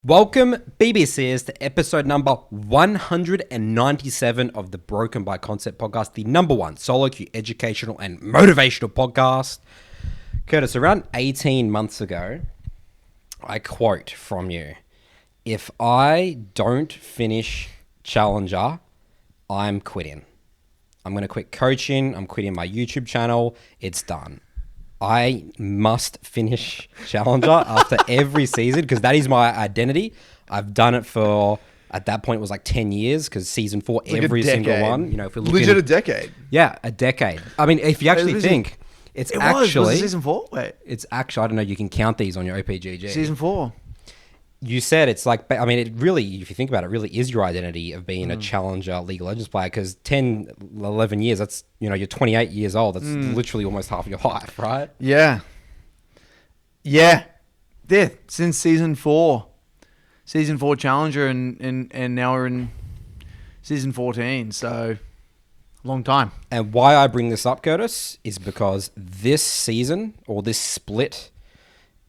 Welcome, BBCers, to episode number 197 of the Broken by Concept podcast, the number one solo queue educational and motivational podcast. Curtis, around 18 months ago, I quote from you, "If I don't finish Challenger, I'm quitting. I'm going to quit coaching. I'm quitting my YouTube channel. It's done. I must finish Challenger after every season because that is my identity. I've done it for, at that point, it was like 10 years because season 4, like every single one. You know, if we're looking, legit a decade. Yeah, a decade. I mean, if you actually think, was it season 4? Wait. It's actually, I don't know, you can count these on your OPGG. Season 4. You said it's like, I mean, it really, if you think about it, really is your identity of being a Challenger League of Legends player because 10, 11 years, that's, you know, you're 28 years old. That's literally almost half your life, right? Yeah. Yeah. Yeah. Since season 4. Season 4 Challenger and now we're in season 14. So, long time. And why I bring this up, Curtis, is because this season or this split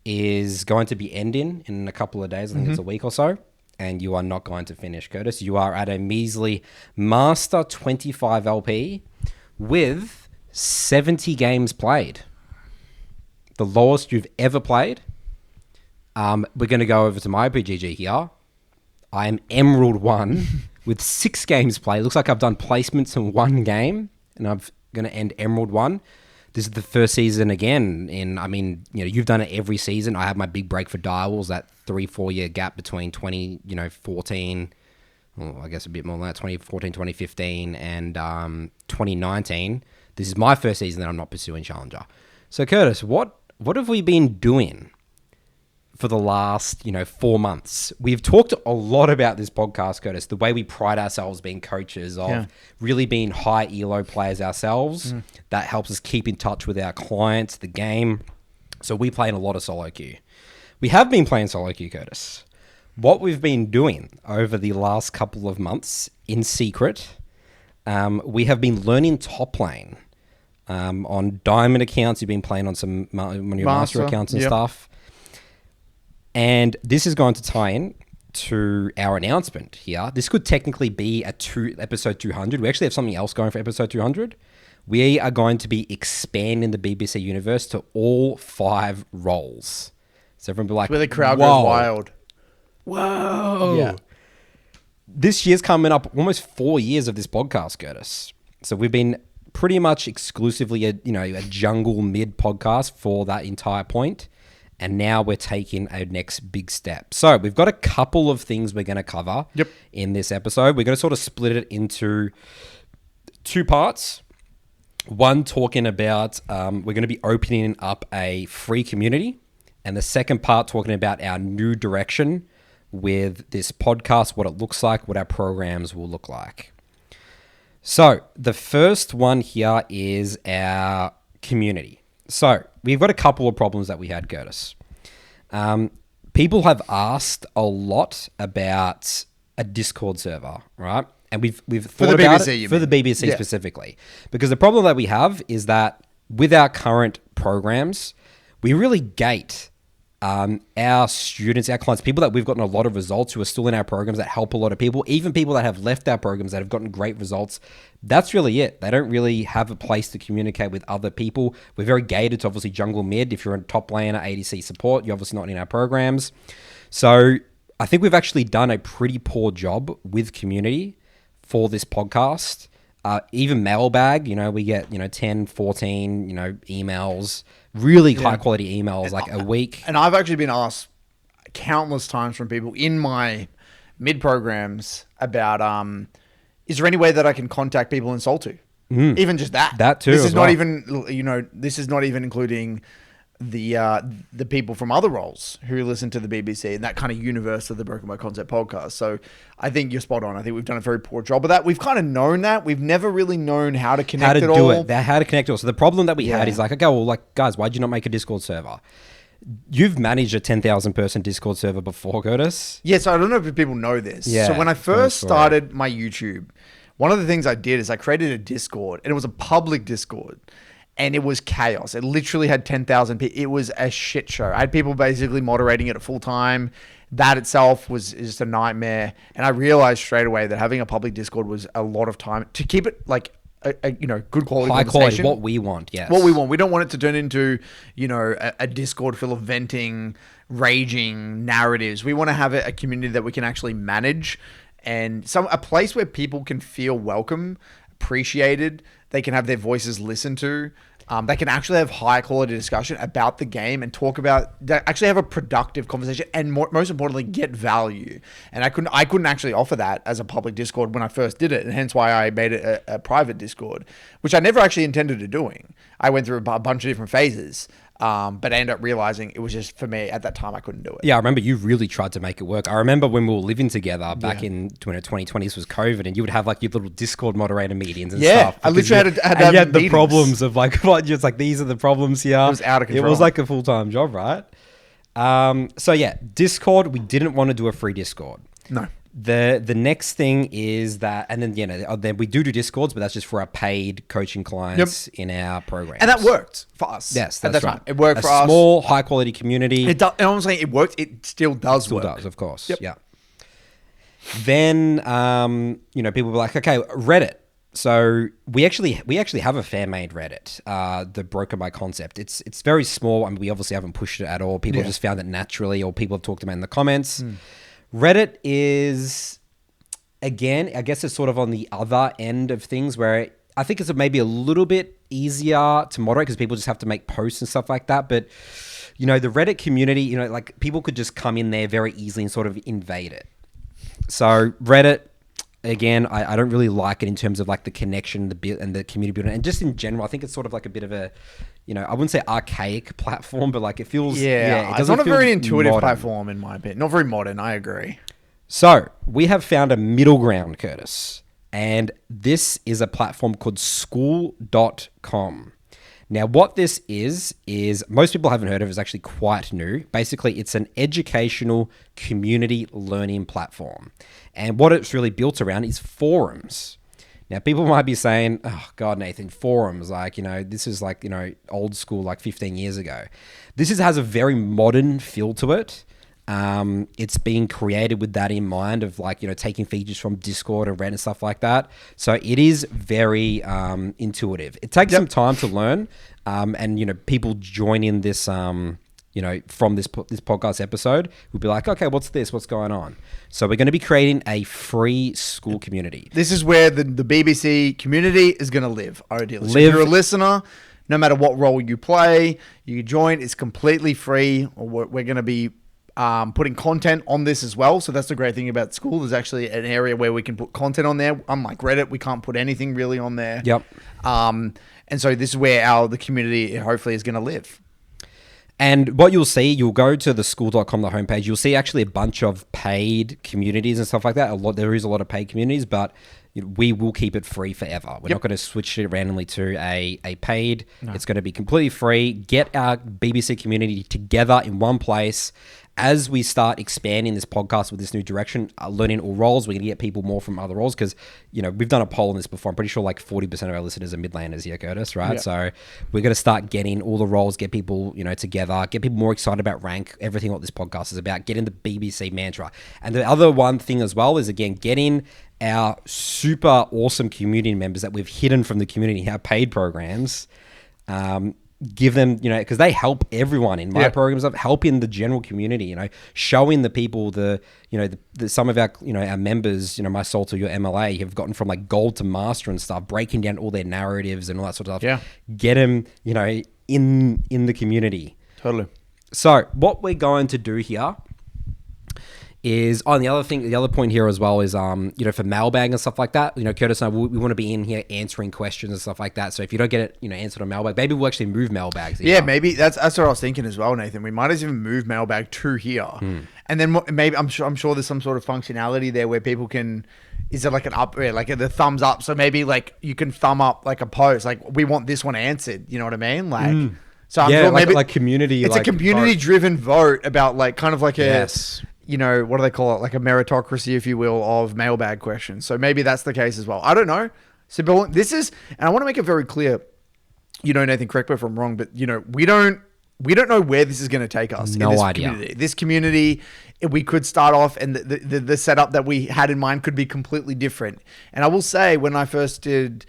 is going to be ending in a couple of days. I think it's a week or so. And you are not going to finish, Curtis. You are at a measly Master 25 LP with 70 games played. The lowest you've ever played. We're going to go over to my PGG here. I am Emerald 1 with 6 games played. Looks like I've done placements in 1 game. And I'm going to end Emerald 1. This is the first season again. I mean, you know, you've done it every season. I had my big break for Direwolves, that 3-4 year gap between 2014, well, I guess a bit more than that, 2014, 2015, and 2019. This is my first season that I'm not pursuing Challenger. So, Curtis, what have we been doing for the last, 4 months? We've talked a lot about this podcast, Curtis, the way we pride ourselves being coaches of really being high ELO players ourselves. That helps us keep in touch with our clients, the game. So we play in a lot of solo queue. We have been playing solo queue, Curtis. What we've been doing over the last couple of months in secret, we have been learning top lane. On diamond accounts, you've been playing on some on your master accounts and stuff. And this is going to tie in to our announcement here. This could technically be episode 200. We actually have something else going for episode 200. We are going to be expanding the BBC universe to all 5 roles. So everyone will be like, where the crowd goes wild. Whoa. Yeah. This year's coming up almost 4 years of this podcast, Curtis. So we've been pretty much exclusively a jungle mid podcast for that entire point. And now we're taking our next big step. So we've got a couple of things we're going to cover in this episode. We're going to sort of split it into 2 parts. One talking about we're going to be opening up a free community. And the second part talking about our new direction with this podcast, what it looks like, what our programs will look like. So the first one here is our community. So we've got a couple of problems that we had, Curtis. People have asked a lot about a Discord server, right? And we've thought about it for the BBC specifically. Because the problem that we have is that with our current programs, we really gate our students, our clients, people that we've gotten a lot of results who are still in our programs that help a lot of people, even people that have left our programs that have gotten great results. That's really it. They don't really have a place to communicate with other people. We're very gated to obviously jungle mid. If you're a top laner, ADC support, you're obviously not in our programs. So I think we've actually done a pretty poor job with community for this podcast. Even Mailbag, we get, 10, 14, emails, really high quality emails, like a week. And I've actually been asked countless times from people in my mid programs about, is there any way that I can contact people in Sol 2? Even just that. That too. This is not even, this is not even including the people from other roles who listen to the BBC and that kind of universe of the Broken by Concept podcast. So I think you're spot on. I think we've done a very poor job of that. We've kind of known that. We've never really known how to connect it all. How to connect it all. So the problem that we had is like, okay, well, like, guys, why'd you not make a Discord server? You've managed a 10,000 person Discord server before, Curtis. Yes, I don't know if people know this. Yeah, so when I first started my YouTube, one of the things I did is I created a Discord, and it was a public Discord. and it was chaos. It literally had 10,000 people. It was a shit show. I had people basically moderating it at full time. That itself was just a nightmare. And I realized straight away that having a public Discord was a lot of time to keep it like a good quality High conversation. quality, what we want, yes. What we want. We don't want it to turn into, a Discord full of venting, raging narratives. We want to have a community that we can actually manage, and a place where people can feel welcome, appreciated. They can have their voices listened to. They can actually have high quality discussion about the game and actually have a productive conversation, and most importantly, get value. And I couldn't actually offer that as a public Discord when I first did it, and hence why I made it a private Discord, which I never actually intended to doing. I went through a bunch of different phases. But I ended up realizing it was just, for me, at that time, I couldn't do it. Yeah, I remember you really tried to make it work. I remember when we were living together back in 2020, this was COVID, and you would have like your little Discord moderator meetings and stuff. I literally had you had the meetings. problems of like, what, just like, these are the problems here. It was out of control. It was like a full-time job, right? So yeah, Discord, we didn't want to do a free Discord. No. The next thing is that, and then then we do Discords, but that's just for our paid coaching clients in our program, and that worked for us. Yes, that's at that right. time. It worked for us. A small, high quality community. It does, and I'm saying it worked. It still does work. Does, of course. Yep. Yeah. Then people were like, okay, Reddit. So we actually have a fan made Reddit, the Broken by Concept. It's very small. I mean, we obviously haven't pushed it at all. People just found it naturally, or people have talked about it in the comments. Reddit is, again, I guess it's sort of on the other end of things, where I think it's maybe a little bit easier to moderate because people just have to make posts and stuff like that. But, the Reddit community, like people could just come in there very easily and sort of invade it. So Reddit, again, I don't really like it in terms of like the connection, and the community building, and just in general, I think it's sort of like a bit of a, I wouldn't say archaic platform, but like it feels, it's not a very intuitive platform in my opinion. Not very modern. I agree. So we have found a middle ground, Curtis, and this is a platform called Skool.com. Now, what this is most people haven't heard of. It's actually quite new. Basically, it's an educational community learning platform. And what it's really built around is forums. Now, people might be saying, oh, God, Nathan, forums, like, this is like, old school, like 15 years ago. This has a very modern feel to it. It's being created with that in mind of like, taking features from Discord and Reddit and stuff like that. So it is very intuitive. It takes some time to learn. And, people join in this, from this podcast episode, we'll be like, okay, what's this? What's going on? So we're going to be creating a free Skool community. This is where the BBC community is going to live, ideally. So if you're a listener, no matter what role you play, you join. It's completely free. We're going to be putting content on this as well. So that's the great thing about Skool. There's actually an area where we can put content on there. Unlike Reddit, we can't put anything really on there. Yep. And so this is where the community hopefully is going to live. And what you'll see, you'll go to the Skool.com, the homepage, you'll see actually a bunch of paid communities and stuff like that. There is a lot of paid communities, but we will keep it free forever. We're not going to switch it randomly to a paid. No. It's going to be completely free. Get our BBC community together in one place. As we start expanding this podcast with this new direction, learning all roles, we're going to get people more from other roles because, we've done a poll on this before. I'm pretty sure like 40% of our listeners are Midlanders here, Curtis, right? Yeah. So we're going to start getting all the roles, get people, together, get people more excited about rank, everything what this podcast is about, getting the BBC mantra. And the other one thing as well is, again, getting our super awesome community members that we've hidden from the community, our paid programs, give them, because they help everyone in my programs, of helping the general community, showing the people the some of our, our members, my Soul to your MLA have gotten from like gold to master and stuff, breaking down all their narratives and all that sort of stuff. Yeah. Get them, in the community. Totally. So what we're going to do here is, the other point here as well is, for mailbag and stuff like that, Curtis and I, we want to be in here answering questions and stuff like that. So if you don't get it, answered on mailbag, maybe we'll actually move mailbags here. Yeah, maybe that's what I was thinking as well, Nathan. We might even move mailbag to here. And then maybe I'm sure there's some sort of functionality there where people can, is it like an up, like the thumbs up? So maybe like you can thumb up like a post, like we want this one answered. You know what I mean? Like, so I'm sure maybe like community, it's like a community driven vote about like kind of like a, yes. What do they call it? Like a meritocracy, if you will, of mailbag questions. So maybe that's the case as well. I don't know. So this is, and I want to make it very clear, you know, Nathan, correct me if I'm wrong, but you know, we don't know where this is going to take us. No in this idea. Community. This community, we could start off, and the setup that we had in mind could be completely different. And I will say, when I first did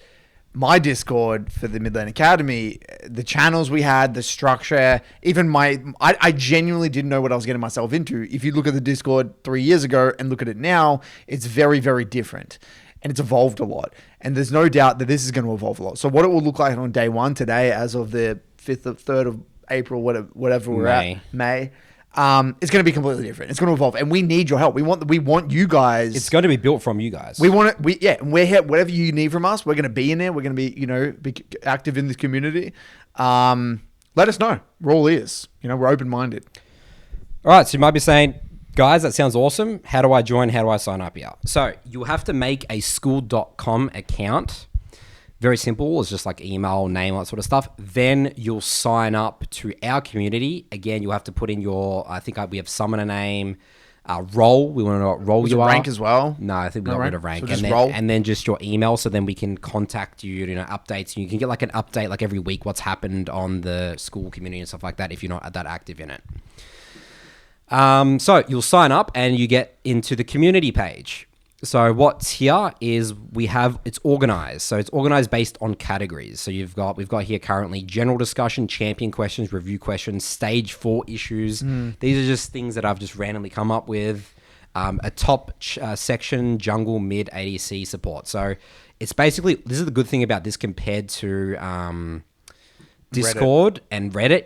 my Discord for the Midland Academy, the channels we had, the structure, even I genuinely didn't know what I was getting myself into. If you look at the Discord 3 years ago and look at it now, it's very, very different. And it's evolved a lot. And there's no doubt that this is going to evolve a lot. So what it will look like on day one today, as of the 5th or 3rd of April, whatever we're at, May, it's going to be completely different. It's going to evolve. And we need your help. We want you guys. It's going to be built from you guys. We want it. And we're here. Whatever you need from us, we're going to be in there. We're going to be, be active in this community. Let us know. We're all ears. We're open-minded. All right. So you might be saying, guys, that sounds awesome. How do I join? How do I sign up here? So you'll have to make a Skool.com account. Very simple. It's just like email, name, all that sort of stuff. Then you'll sign up to our community. Again, you'll have to put in we have summoner name, role. We want to know what role you are. Rank as well? No, I think we got rid of rank. So just role. And then just your email, so then we can contact you, updates. You can get like an update like every week what's happened on the Skool community and stuff like that if you're not that active in it. So you'll sign up and you get into the community page. So what's here is it's organized. So it's organized based on categories. So we've got here currently general discussion, champion questions, review questions, stage 4 issues. These are just things that I've just randomly come up with. A top section, jungle, mid, ADC support. So it's basically, this is the good thing about this compared to Discord and Reddit,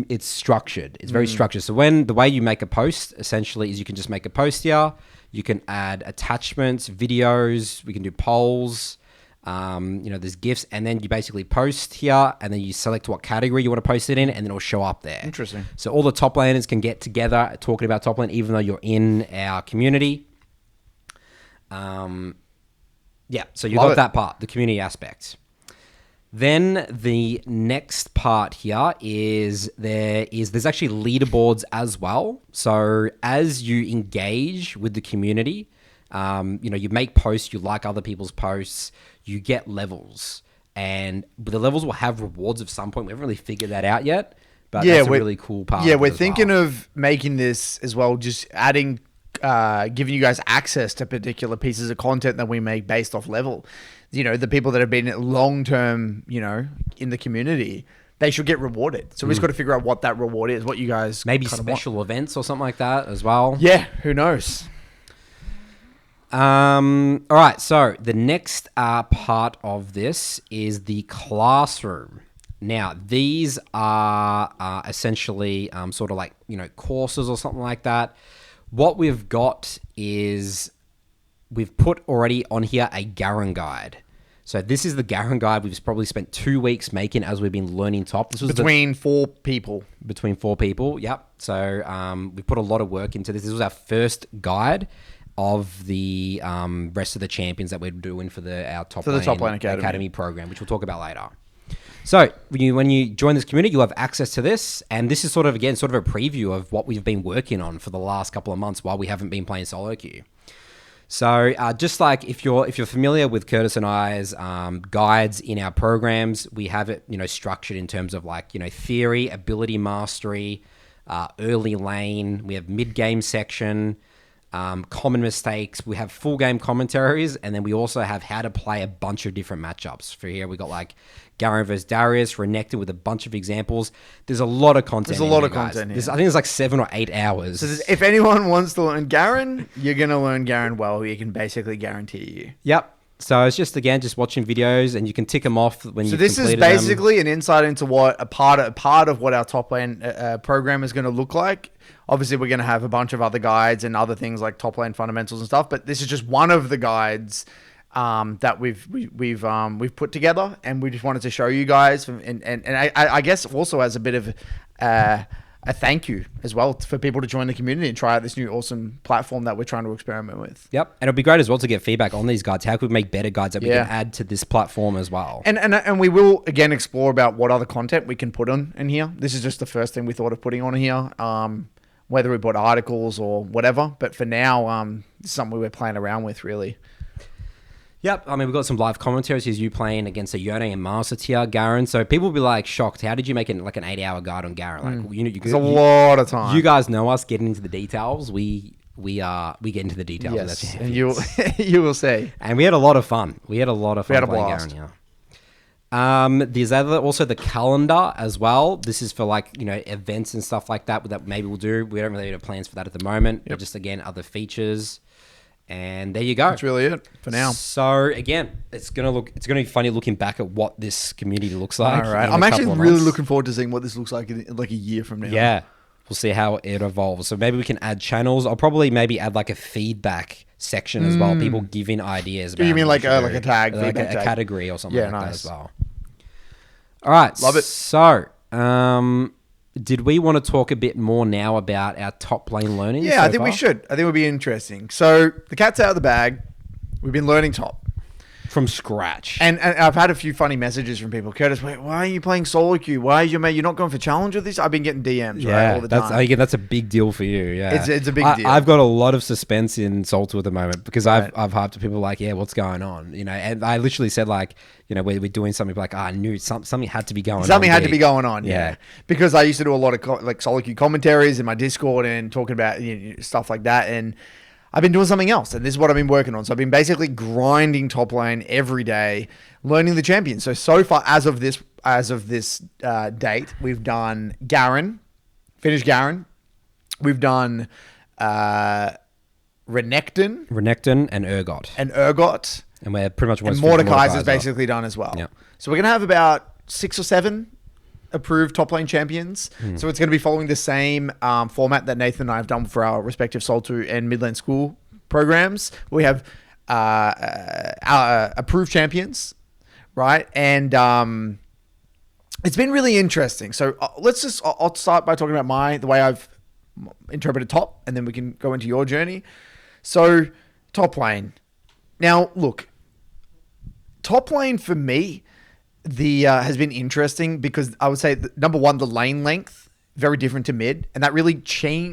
it's structured. It's very structured. So the way you make a post essentially is you can just make a post here. You can add attachments, videos. We can do polls. There's GIFs, and then you basically post here, and then you select what category you want to post it in, and then it'll show up there. Interesting. So all the top laners can get together talking about top lane, even though you're in our community. So you got that part, the community aspect. Then the next part here is there's actually leaderboards as well. So as you engage with the community, you make posts, you like other people's posts, you get levels, and the levels will have rewards at some point. We haven't really figured that out yet, but that's a really cool part. Yeah, we're thinking of making this as well, just adding, giving you guys access to particular pieces of content that we make based off level. The people that have been long-term, in the community, they should get rewarded. So we just got to figure out what that reward is, what you guys maybe special events or something like that as well. Yeah, who knows? All right. So the next part of this is the classroom. Now, these are essentially sort of like, courses or something like that. What we've got is we've put already on here a Garen guide. So this is the Garen guide we've probably spent 2 weeks making as we've been learning top. This was between 4 people. Between 4 people, yep. So we put a lot of work into this. This was our first guide of the rest of the champions that we're doing for our top lane academy program, which we'll talk about later. So when you join this community, you'll have access to this, and this is sort of a preview of what we've been working on for the last couple of months while we haven't been playing solo queue. So just like if you're familiar with Curtis and I's guides in our programs, we have it structured in terms of theory, ability mastery, early lane. We have mid game section, common mistakes. We have full game commentaries, and then we also have how to play a bunch of different matchups. For here, we got Garen versus Darius, Renekton with a bunch of examples. There's a lot of content. There's a lot of content here. I think it's 7 or 8 hours. So if anyone wants to learn Garen, you're going to learn Garen well. We can basically guarantee you. Yep. So it's just watching videos, and you can tick them off when you. So this is basically an insight into what a part of what our top lane program is going to look like. Obviously, we're going to have a bunch of other guides and other things like top lane fundamentals and stuff, but this is just one of the guides that we've put together, and we just wanted to show you guys, and I guess also as a bit of a thank you as well for people to join the community and try out this new awesome platform that we're trying to experiment with. Yep, and it'll be great as well to get feedback on these guides. How could we make better guides that we can add to this platform as well? And we will again explore about what other content we can put on in here. This is just the first thing we thought of putting on here. Whether we put articles or whatever, but for now, this is something we're playing around with really. Yep. I mean, we've got some live commentaries. Here's you playing against a Yone and Master tier Garen. So people will be like shocked. How did you make it like an 8-hour guide on Garen? Like, It's a lot of time. You guys know us getting into the details. We get into the details. Yes, and you will see. And we had a lot of fun. We had a playing blast. Garen. Yeah. There's also the calendar as well. This is for like, events and stuff like that maybe we'll do. We don't really have plans for that at the moment. But just again, other features. And there you go. That's really it for now. So again, it's gonna be funny looking back at what this community looks like. All right. I'm actually really looking forward to seeing what this looks like in like a year from now. Yeah. We'll see how it evolves. So maybe we can add channels. I'll probably maybe add like a feedback section as well. People giving ideas. About you mean like a tag, like feedback a category or something like that as well. All right. Love it. So, did we want to talk a bit more now about our top lane learning? Yeah, I think we should. I think it would be interesting. So the cat's out of the bag. We've been learning top. From scratch. And I've had a few funny messages from people. Curtis, wait, why are you playing solo queue? Why are you, mate? You're not going for challenge with this? I've been getting DMs all the time. That's a big deal for you. Yeah, it's a big deal. I've got a lot of suspense in Soul 2 at the moment because I've hyped to people like, yeah, what's going on? And I literally said like, we're doing something like, I knew something had to be going on. Something had to be going on. Yeah. Because I used to do a lot of like solo queue commentaries in my Discord and talking about stuff like that. And I've been doing something else, and this is what I've been working on. So I've been basically grinding top lane every day, learning the champions. So far, as of this date, we've done Garen, finished Garen. We've done Renekton, and Urgot, and we're pretty much and Mordekaiser's basically done as well. Yeah. So we're gonna have about 6 or 7 approved top lane champions. So it's going to be following the same format that Nathan and I have done for our respective Soul 2 and mid lane Skool programs. We have approved champions, right? And it's been really interesting. So I'll start by talking about the way I've interpreted top, and then we can go into your journey. So top lane. Now, look, top lane for me, has been interesting because I would say number one, the lane length, very different to mid, and that really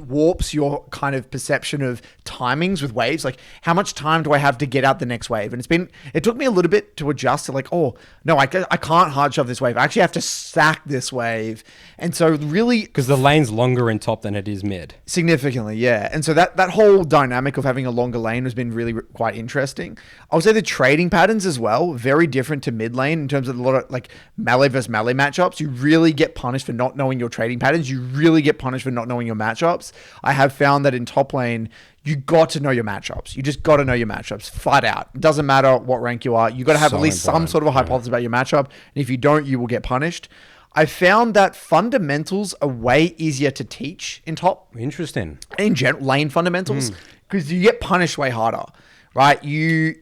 warps your kind of perception of timings with waves. Like, how much time do I have to get out the next wave? And it took me a little bit to adjust to like, oh no, I can't hard shove this wave. I actually have to stack this wave. And so really, because the lane's longer in top than it is mid, significantly, yeah. And so that whole dynamic of having a longer lane has been really quite interesting. I would say the trading patterns as well, very different to mid lane in terms of a lot of like melee versus melee matchups. You really get punished for not knowing your trading patterns. You really get punished for not knowing your matchups. I have found that in top lane, you got to know your matchups. You just got to know your matchups. Flat out. It doesn't matter what rank you are. You got to have at least some sort of a hypothesis about your matchup. And if you don't, you will get punished. I found that fundamentals are way easier to teach in top. Interesting. In general, lane fundamentals, because you get punished way harder, right? You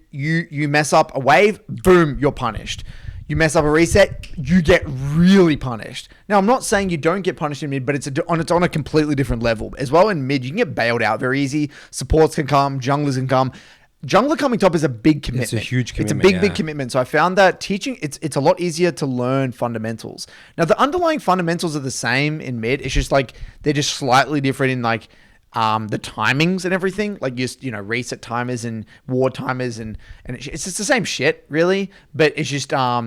mess up a wave, boom, you're punished. You mess up a reset, you get really punished. Now, I'm not saying you don't get punished in mid, but it's on a completely different level. As well in mid, you can get bailed out very easy. Supports can come, junglers can come. Jungler coming top is a big commitment. It's a huge commitment. It's a big commitment. So I found that teaching, it's a lot easier to learn fundamentals. Now, the underlying fundamentals are the same in mid. It's just like, they're just slightly different in like, the timings and everything, like just reset timers and ward timers and it's just the same shit really, but it's just a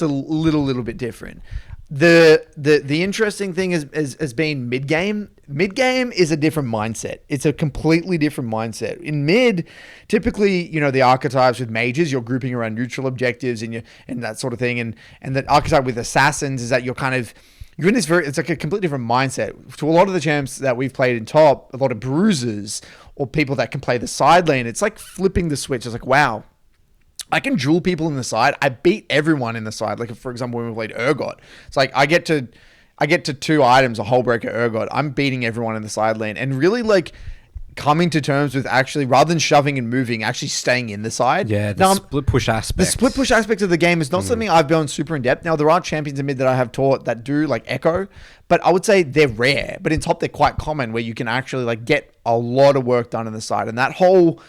little bit different. The interesting thing has been mid game. Mid game is a different mindset. It's a completely different mindset. In mid, typically the archetypes with mages, you're grouping around neutral objectives and that sort of thing, and the archetype with assassins is that you're in this it's like a completely different mindset. To a lot of the champs that we've played in top, a lot of bruisers or people that can play the side lane, it's like flipping the switch. It's like, wow, I can duel people in the side. I beat everyone in the side. Like, for example, when we played Urgot, it's like I get to 2 items, a whole breaker Urgot. I'm beating everyone in the side lane and really like coming to terms with actually, rather than shoving and moving, actually staying in the side. Yeah, split push aspect. The split push aspect of the game is not something I've gone super in depth. Now, there are champions in mid that I have taught that do like Echo, but I would say they're rare. But in top, they're quite common where you can actually like get a lot of work done in the side. And that whole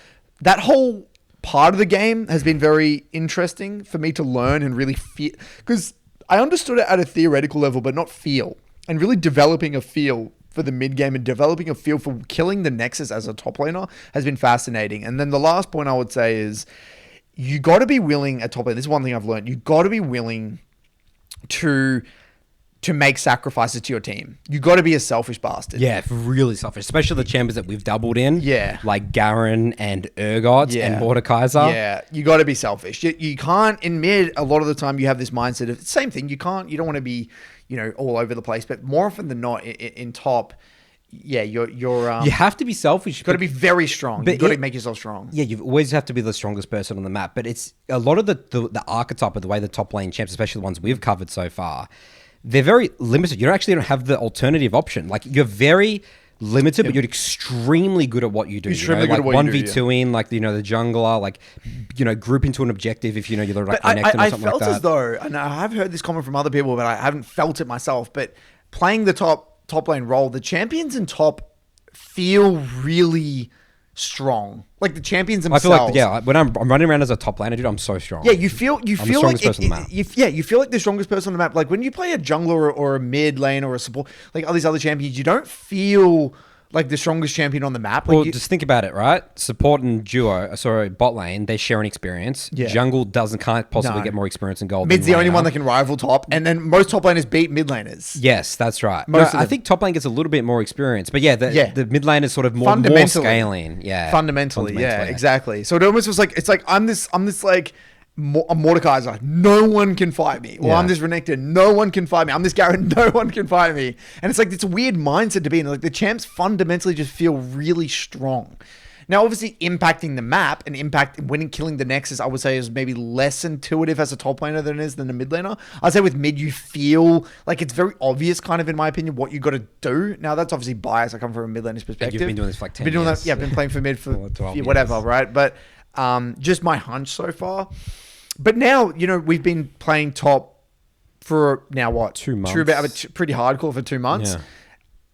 part of the game has been very interesting for me to learn and really feel, because I understood it at a theoretical level, but not feel, and really developing a feel for the mid game and developing a feel for killing the Nexus as a top laner has been fascinating. And then the last point I would say is you got to be willing at top lane. This is one thing I've learned. You got to be willing to make sacrifices to your team. You got to be a selfish bastard. Yeah, really selfish. Especially the champions that we've doubled in. Yeah. Like Garen and Urgot and Mordekaiser. Yeah, you got to be selfish. You can't, in mid, a lot of the time you have this mindset of, same thing, you don't want to be, all over the place. But more often than not, in top, yeah, you're you have to be selfish. You've got to be very strong. You've got to make yourself strong. Yeah, you always have to be the strongest person on the map. But it's a lot of the archetype of the way the top lane champs, especially the ones we've covered so far, they're very limited. You don't have the alternative option. Like, you're very limited, but you're extremely good at what you do. Extremely good at what you do. 1v2ing, like, the jungler, like, group into an objective if you're like connected or something like that. I felt as though, and I have heard this comment from other people, but I haven't felt it myself, but playing the top lane role, the champions in top feel really strong. Like the champions themselves. I feel like, when I'm running around as a top laner, dude, I'm so strong. Yeah, you feel the like strongest person on the map. You feel like the strongest person on the map. Like when you play a jungler or a mid lane or a support, like all these other champions, you don't feel like the strongest champion on the map. Like just think about it, right? Support and bot lane, they share an experience. Yeah. Jungle can't possibly get more experience in gold. Mid's the only one that can rival top, and then most top laners beat mid laners. Yes, that's right. I think top lane gets a little bit more experience, but the mid lane is sort of more scaling. Yeah, fundamentally, yeah, exactly. So it almost was like, it's like I'm this like a Mordekaiser, no one can fight me. Or I'm this Renekton, no one can fight me. I'm this Garen, no one can fight me. And it's like, it's a weird mindset to be in. Like the champs fundamentally just feel really strong. Now, obviously, impacting the map and killing the Nexus, I would say, is maybe less intuitive as a top laner than it is than a mid laner. I'd say with mid, you feel like it's very obvious, kind of, in my opinion, what you got to do. Now, that's obviously biased. I come from a mid laner's perspective. You've been doing this for like 10 years. I've been playing for mid for 12 whatever, years. right? But just my hunch so far. But now, we've been playing top for now what? 2 months. Pretty hardcore for 2 months. Yeah.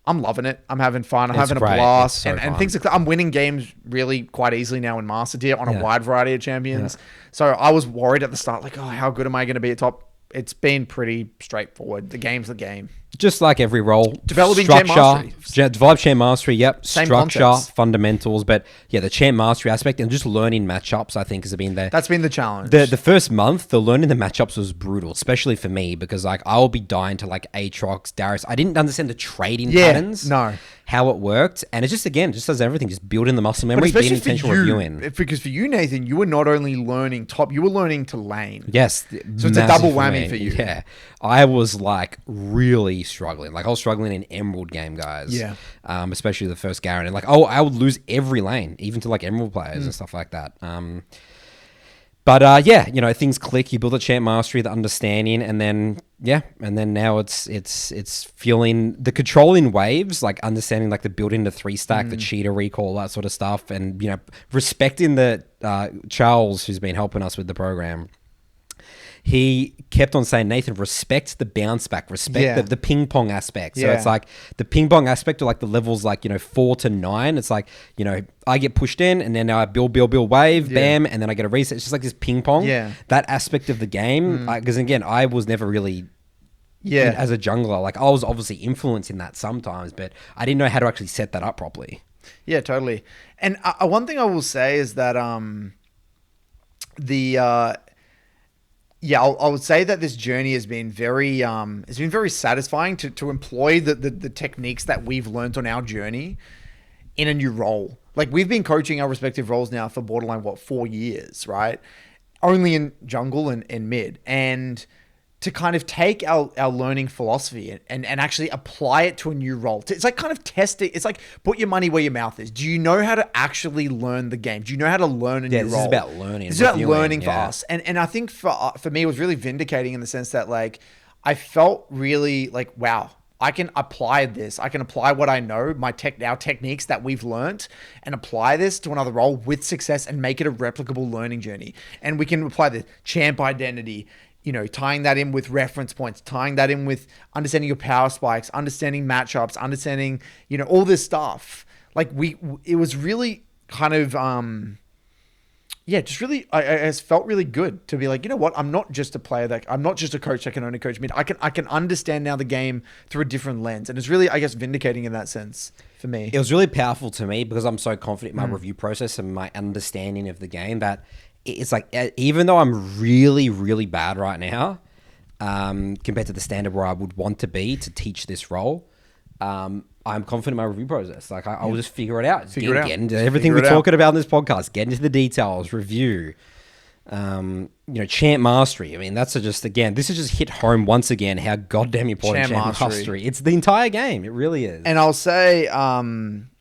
I'm loving it. I'm having fun. I'm having a blast. And things like that. I'm winning games really quite easily now in Master Tier on a wide variety of champions. Yeah. So I was worried at the start, like, how good am I going to be at top? It's been pretty straightforward. The game's the game. Just like every role. Developing champ mastery. Develop champ mastery, yep. Same Structure, concepts. Fundamentals. But yeah, the champ mastery aspect and just learning matchups, I think, has been there. That's been the challenge. The first month, the learning the matchups was brutal, especially for me, because like I will be dying to like Aatrox, Darius. I didn't understand the trading patterns. No. How it worked. And it's just, again, just as everything, just building the muscle memory, being intentional reviewing. Because for you, Nathan, you were not only learning top, you were learning to lane. Yes. So it's a double whammy for you. Yeah. I was like really struggling. Like I was struggling in Emerald game, guys. Yeah. Especially the first Garen. And like, I would lose every lane, even to like Emerald players and stuff like that. But things click. You build a champ mastery, the understanding, and then now it's feeling the controlling waves, like understanding like the building the 3-stack, the cheetah recall, that sort of stuff, and respecting the Charles, who's been helping us with the program. He kept on saying, Nathan, respect the bounce back, respect the ping pong aspect. So it's like the ping pong aspect of like the levels, like, 4 to 9. It's like, I get pushed in and then I build wave, bam, and then I get a reset. It's just like this ping pong. Yeah. That aspect of the game, because again, I was never really, as a jungler, like I was obviously influencing that sometimes, but I didn't know how to actually set that up properly. Yeah, totally. And one thing I will say is that I would say that this journey has been very satisfying to employ the techniques that we've learned on our journey in a new role. Like we've been coaching our respective roles now for borderline 4 years, right? Only in jungle and mid, and to kind of take our learning philosophy and actually apply it to a new role. It's like kind of testing. It's like put your money where your mouth is. Do you know how to actually learn the game? Do you know how to learn a new role? This is about learning. This is about learning for us. And I think for me, it was really vindicating in the sense that like, I felt really like, wow, I can apply this. I can apply what I know, our techniques that we've learned, and apply this to another role with success and make it a replicable learning journey. And we can apply the champ identity, tying that in with reference points, tying that in with understanding your power spikes, understanding matchups, understanding, all this stuff. Like it was really kind of, just really, I felt really good to be like, you know what? I'm not just a player I'm not just a coach that can only coach mid. I can understand now the game through a different lens. And it's really, I guess, vindicating in that sense for me. It was really powerful to me because I'm so confident in my review process and my understanding of the game that it's like, even though I'm really, really bad right now, compared to the standard where I would want to be to teach this role, I'm confident in my review process. Like I'll just figure it out. Get into everything we're talking about in this podcast. Get into the details, review. Chant mastery. I mean, this has just hit home once again how goddamn important chant mastery. It's the entire game. It really is. And I'll say,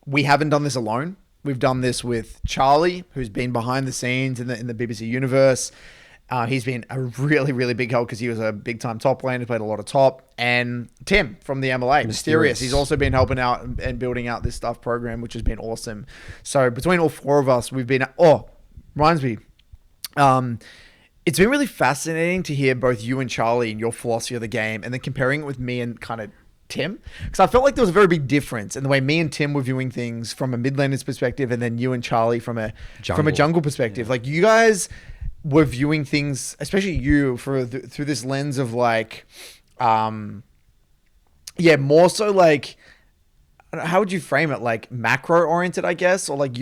we haven't done this alone. We've done this with Charlie, who's been behind the scenes in the BBC universe. He's been a really, really big help because he was a big time top laner, played a lot of top. And Tim from the MLA, Mysterious. He's also been helping out and building out this stuff program, which has been awesome. So between all four of us, we've been, reminds me, it's been really fascinating to hear both you and Charlie and your philosophy of the game, and then comparing it with me and kind of Tim, because I felt like there was a very big difference in the way me and Tim were viewing things from a mid laner's perspective, and then you and Charlie from a jungle perspective. Like you guys were viewing things, especially you, through this lens of like, more so like, how would you frame it? Like macro oriented, I guess, or like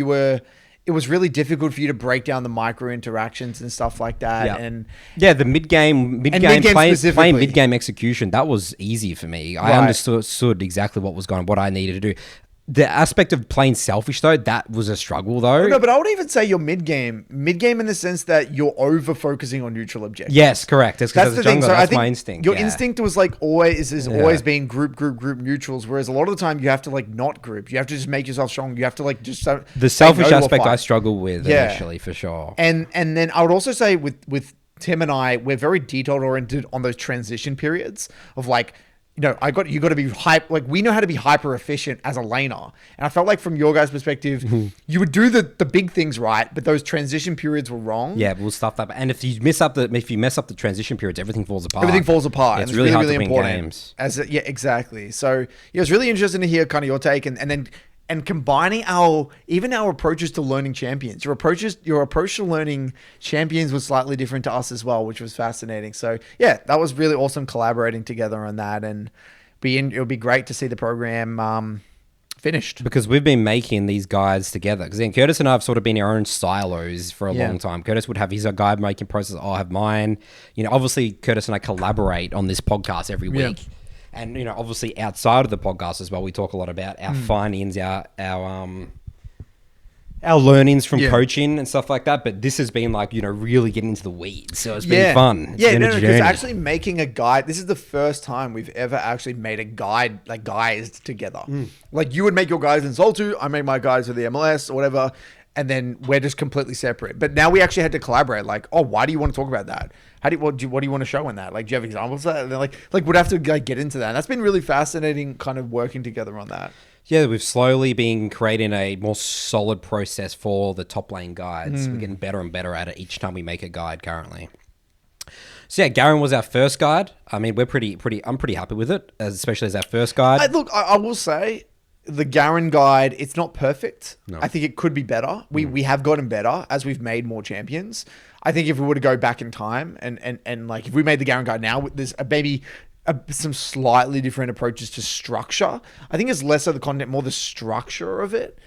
it was really difficult for you to break down the micro interactions and stuff like that. Yeah. And the mid-game playing mid-game execution, that was easy for me. I understood exactly what was going on, what I needed to do. The aspect of playing selfish, though, that was a struggle, though. No, but I would even say you're mid-game in the sense that you're over-focusing on neutral objectives. Yes, correct. That's the thing. So that's my instinct. Your instinct was like always being group neutrals, whereas a lot of the time you have to like not group. You have to just make yourself strong. You have to like just... The selfish aspect I struggle with initially, for sure. And then I would also say with Tim and I, we're very detail-oriented on those transition periods of like... you got to be hype. Like we know how to be hyper efficient as a laner, and I felt like from your guys' perspective, you would do the big things right, but those transition periods were wrong. Yeah, we'll stuff that. And if you mess up the transition periods, everyththing falls apart. Everything falls apart. Yeah, it's really hard to win games. Exactly. So it's really interesting to hear kind of your take, and then combining our approaches to learning champions. Your approach to learning champions was slightly different to us as well, which was fascinating. So yeah, that was really awesome collaborating together on that, and it would be great to see the program finished. Because we've been making these guides together. Because then Curtis and I have sort of been our own silos for a long time. Curtis would have his guide making process. I'll have mine. Obviously Curtis and I collaborate on this podcast every week. Yeah. And, obviously outside of the podcast as well, we talk a lot about our findings, our learnings from coaching and stuff like that. But this has been like, really getting into the weeds. So it's been fun. Because actually making a guide, this is the first time we've ever actually made a guide, like guides together. Like you would make your guides in Sol2, I make my guides with the MLS or whatever. And then we're just completely separate. But now we actually had to collaborate. Like, why do you want to talk about that? What do you want to show in that? Like, do you have examples of that? And like we'd have to get into that. And that's been really fascinating, kind of working together on that. Yeah, we've slowly been creating a more solid process for the top lane guides. We're getting better and better at it each time we make a guide currently. So yeah, Garen was our first guide. I mean, I'm pretty happy with it, especially as our first guide. I will say, the Garen guide, it's not perfect. No. I think it could be better. We have gotten better as we've made more champions. I think if we were to go back in time and like if we made the Garen guide now, there's some slightly different approaches to structure. I think it's less of the content, more the structure of it,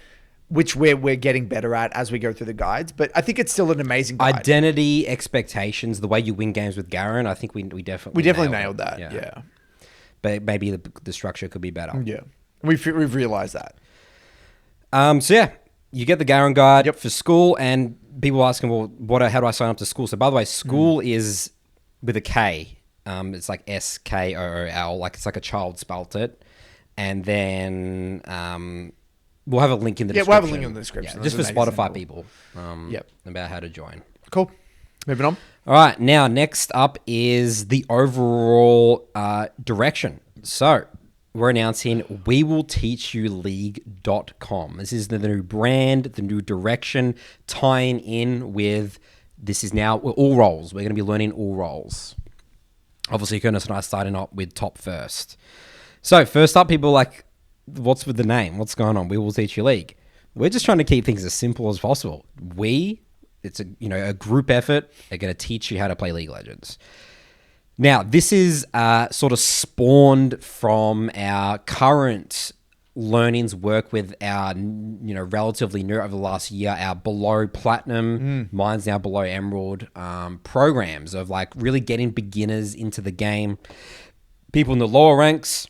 which we're getting better at as we go through the guides. But I think it's still an amazing guide. Identity, expectations, the way you win games with Garen, I think we definitely nailed that. Yeah. But maybe the structure could be better. Yeah. We've realized that. So yeah, you get the Garen guide for Skool, and people asking, well, how do I sign up to Skool? So by the way, Skool is with a K. It's like Skool, like it's like a child spelt it. And then we'll have a link in the description. Yeah, we'll have a link in the description. Yeah, just for Spotify people. About how to join. Cool. Moving on. All right, now next up is the overall direction. So we're announcing WeWillTeachYouLeague.com. This is the new brand, the new direction, tying in with this is now all roles. We're going to be learning all roles. Obviously, Curtis and I are starting up with top first. So first up, people are like, what's with the name? What's going on? We will teach you league. We're just trying to keep things as simple as possible. It's a group effort. They're going to teach you how to play League of Legends. Now, this is sort of spawned from our current learnings work with our, relatively new over the last year, our below platinum, mine's now below emerald programs of like really getting beginners into the game, people in the lower ranks.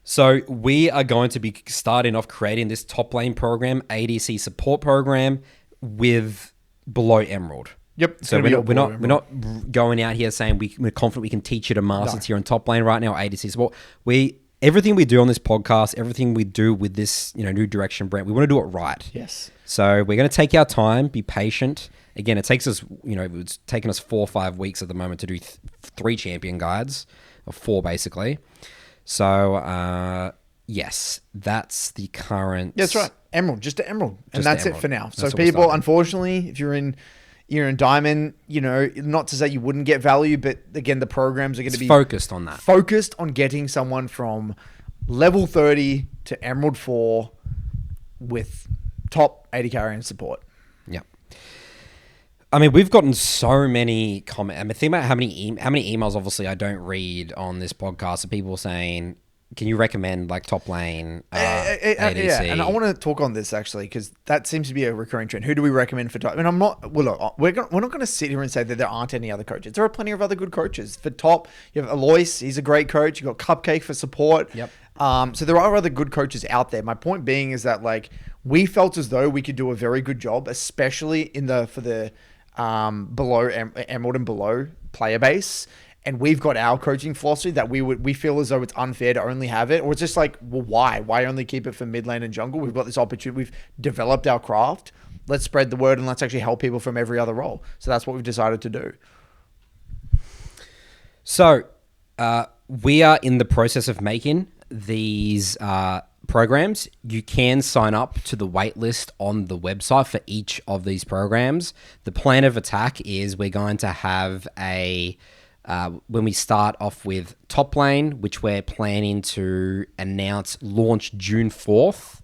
So we are going to be starting off creating this top lane program, ADC support program with below emerald. Yep. So we're not going out here saying we're confident we can teach you to masters here in top lane right now, ADC support. Everything we do on this podcast, everything we do with this, new direction brand, we want to do it right. Yes. So we're going to take our time, be patient. Again, it takes us, it's taken us 4 or 5 weeks at the moment to do 3 champion guides, or 4 basically. So, yes, that's the current. Yeah, that's right. Emerald, just to emerald. And that's it for now. That's so people, unfortunately, if you're in diamond, not to say you wouldn't get value, but again, the programs are going to be focused on that. Focused on getting someone from level 30 to emerald 4 with top 80 carry and support. Yep. I mean, we've gotten so many comments. I mean, think about how many emails, obviously, I don't read on this podcast of people saying, can you recommend like top lane ADC? Yeah, and I want to talk on this actually because that seems to be a recurring trend. Who do we recommend for top? I mean, I'm not. Well, look, we're not going to sit here and say that there aren't any other coaches. There are plenty of other good coaches for top. You have Alois, he's a great coach. You got Cupcake for support. Yep. So there are other good coaches out there. My point being is that like we felt as though we could do a very good job, especially for the below emerald and below player base. And we've got our coaching philosophy that we feel as though it's unfair to only have it, or it's just like, well, why? Why only keep it for mid lane and jungle? We've got this opportunity. We've developed our craft. Let's spread the word and let's actually help people from every other role. So that's what we've decided to do. So we are in the process of making these programs. You can sign up to the waitlist on the website for each of these programs. The plan of attack is we're going to have when we start off with top lane, which we're planning to launch June 4th.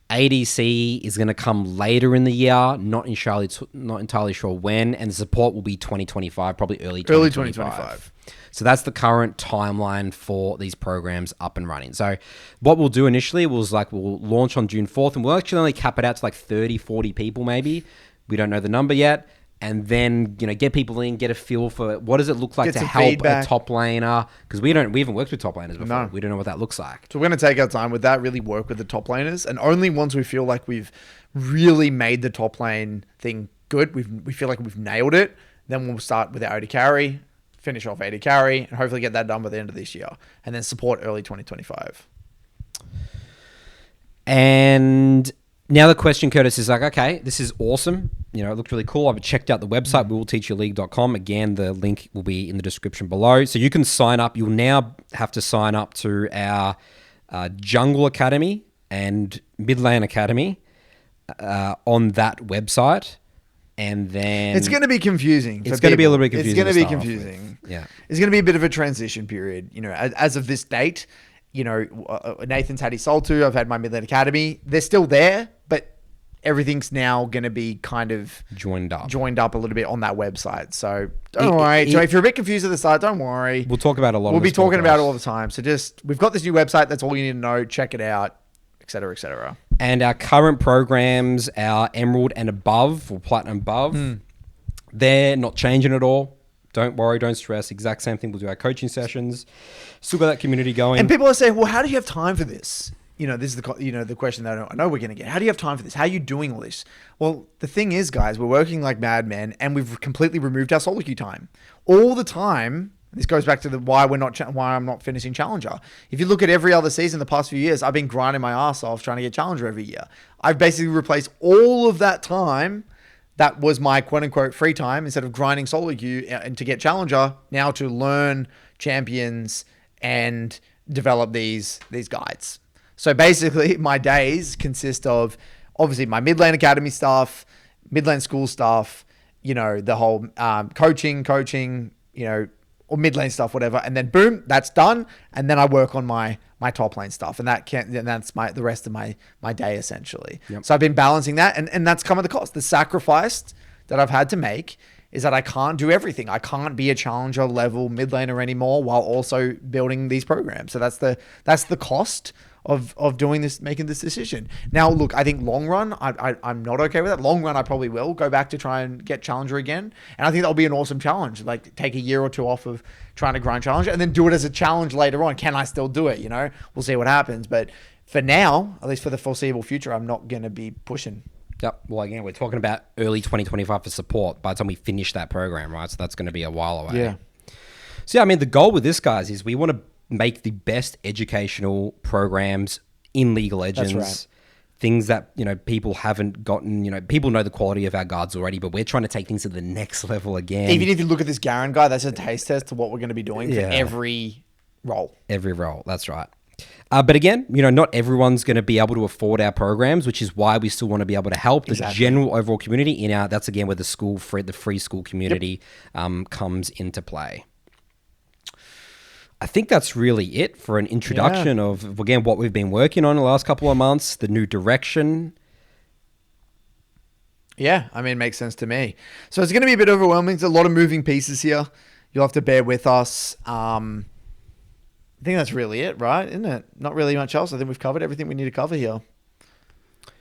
ADC is going to come later in the year, not entirely sure when, and the support will be 2025, probably early 2025. So that's the current timeline for these programs up and running. So what we'll do initially we'll launch on June 4th, and we'll actually only cap it out to like 30, 40 people maybe. We don't know the number yet. And then, get people in, get a feel for what does it look like to help feedback. A top laner. Because we haven't worked with top laners before. No. We don't know what that looks like. So we're going to take our time with that, really work with the top laners. And only once we feel like we've really made the top lane thing good, we feel like we've nailed it, then we'll start with our AD carry, finish off AD carry, and hopefully get that done by the end of this year. And then support early 2025. And now the question, Curtis, is like, okay, this is awesome. It looked really cool. I've checked out the website, wewillteachyourleague.com. Again, the link will be in the description below. So you can sign up. You'll now have to sign up to our Jungle Academy and Mid Lane Academy on that website. And then it's going to be confusing. It's going to be a little bit confusing. It's going to be confusing. Yeah. It's going to be a bit of a transition period. As of this date, Nathan's had his Soul 2. I've had my Mid Lane Academy. They're still there, but everything's now going to be kind of joined up a little bit on that website. So don't worry. So if you're a bit confused at the start, don't worry. We'll talk about a lot. We'll be talking about it all the time. So we've got this new website. That's all you need to know. Check it out, etc., etc. And our current programs, our Emerald and above, or Platinum above, they're not changing at all. Don't worry, don't stress. Exact same thing. We'll do our coaching sessions. Still got that community going. And people are saying, well, how do you have time for this? This is the question that I know we're going to get. How do you have time for this? How are you doing all this? Well, the thing is, guys, we're working like madmen, and we've completely removed our solo queue time. All the time, this goes back to why I'm not finishing Challenger. If you look at every other season the past few years, I've been grinding my ass off trying to get Challenger every year. I've basically replaced all of that time that was my quote-unquote free time, instead of grinding solo queue and to get Challenger, now to learn champions and develop these guides. So basically, my days consist of, obviously, my mid lane academy stuff, mid lane school stuff, the whole coaching, or mid lane stuff, whatever. And then boom, that's done. And then I work on my top lane stuff. And that's the rest of my day, essentially. Yep. So I've been balancing that. And that's come at the cost. The sacrifice that I've had to make is that I can't do everything. I can't be a challenger level mid laner anymore while also building these programs. So that's the cost of doing this, making this decision. Now, look, I think long run, I'm not okay with that. Long run, I probably will go back to try and get Challenger again. And I think that'll be an awesome challenge. Like, take a year or two off of trying to grind Challenger and then do it as a challenge later on. Can I still do it? You know, we'll see what happens. But for now, at least for the foreseeable future, I'm not going to be pushing. Yep. Well, again, we're talking about early 2025 for support by the time we finish that program, right? So that's going to be a while away. Yeah. So, yeah, I mean, the goal with this, guys, is we want to make the best educational programs in League of Legends. That's right. Things that, you know, people haven't gotten, you know, people know the quality of our guards already, but we're trying to take things to the next level again. Even if you look at this Garen guy, that's a taste test to what we're going to be doing for every role. Every role, that's right. But again, you know, not everyone's going to be able to afford our programs, which is why we still want to be able to help the general overall community in our, that's again where the free school community comes into play. I think that's really it for an introduction of, again, what we've been working on the last couple of months, the new direction. Yeah, I mean, it makes sense to me. So it's going to be a bit overwhelming. There's a lot of moving pieces here. You'll have to bear with us. I think that's really it, right? Isn't it? Not really much else. I think we've covered everything we need to cover here.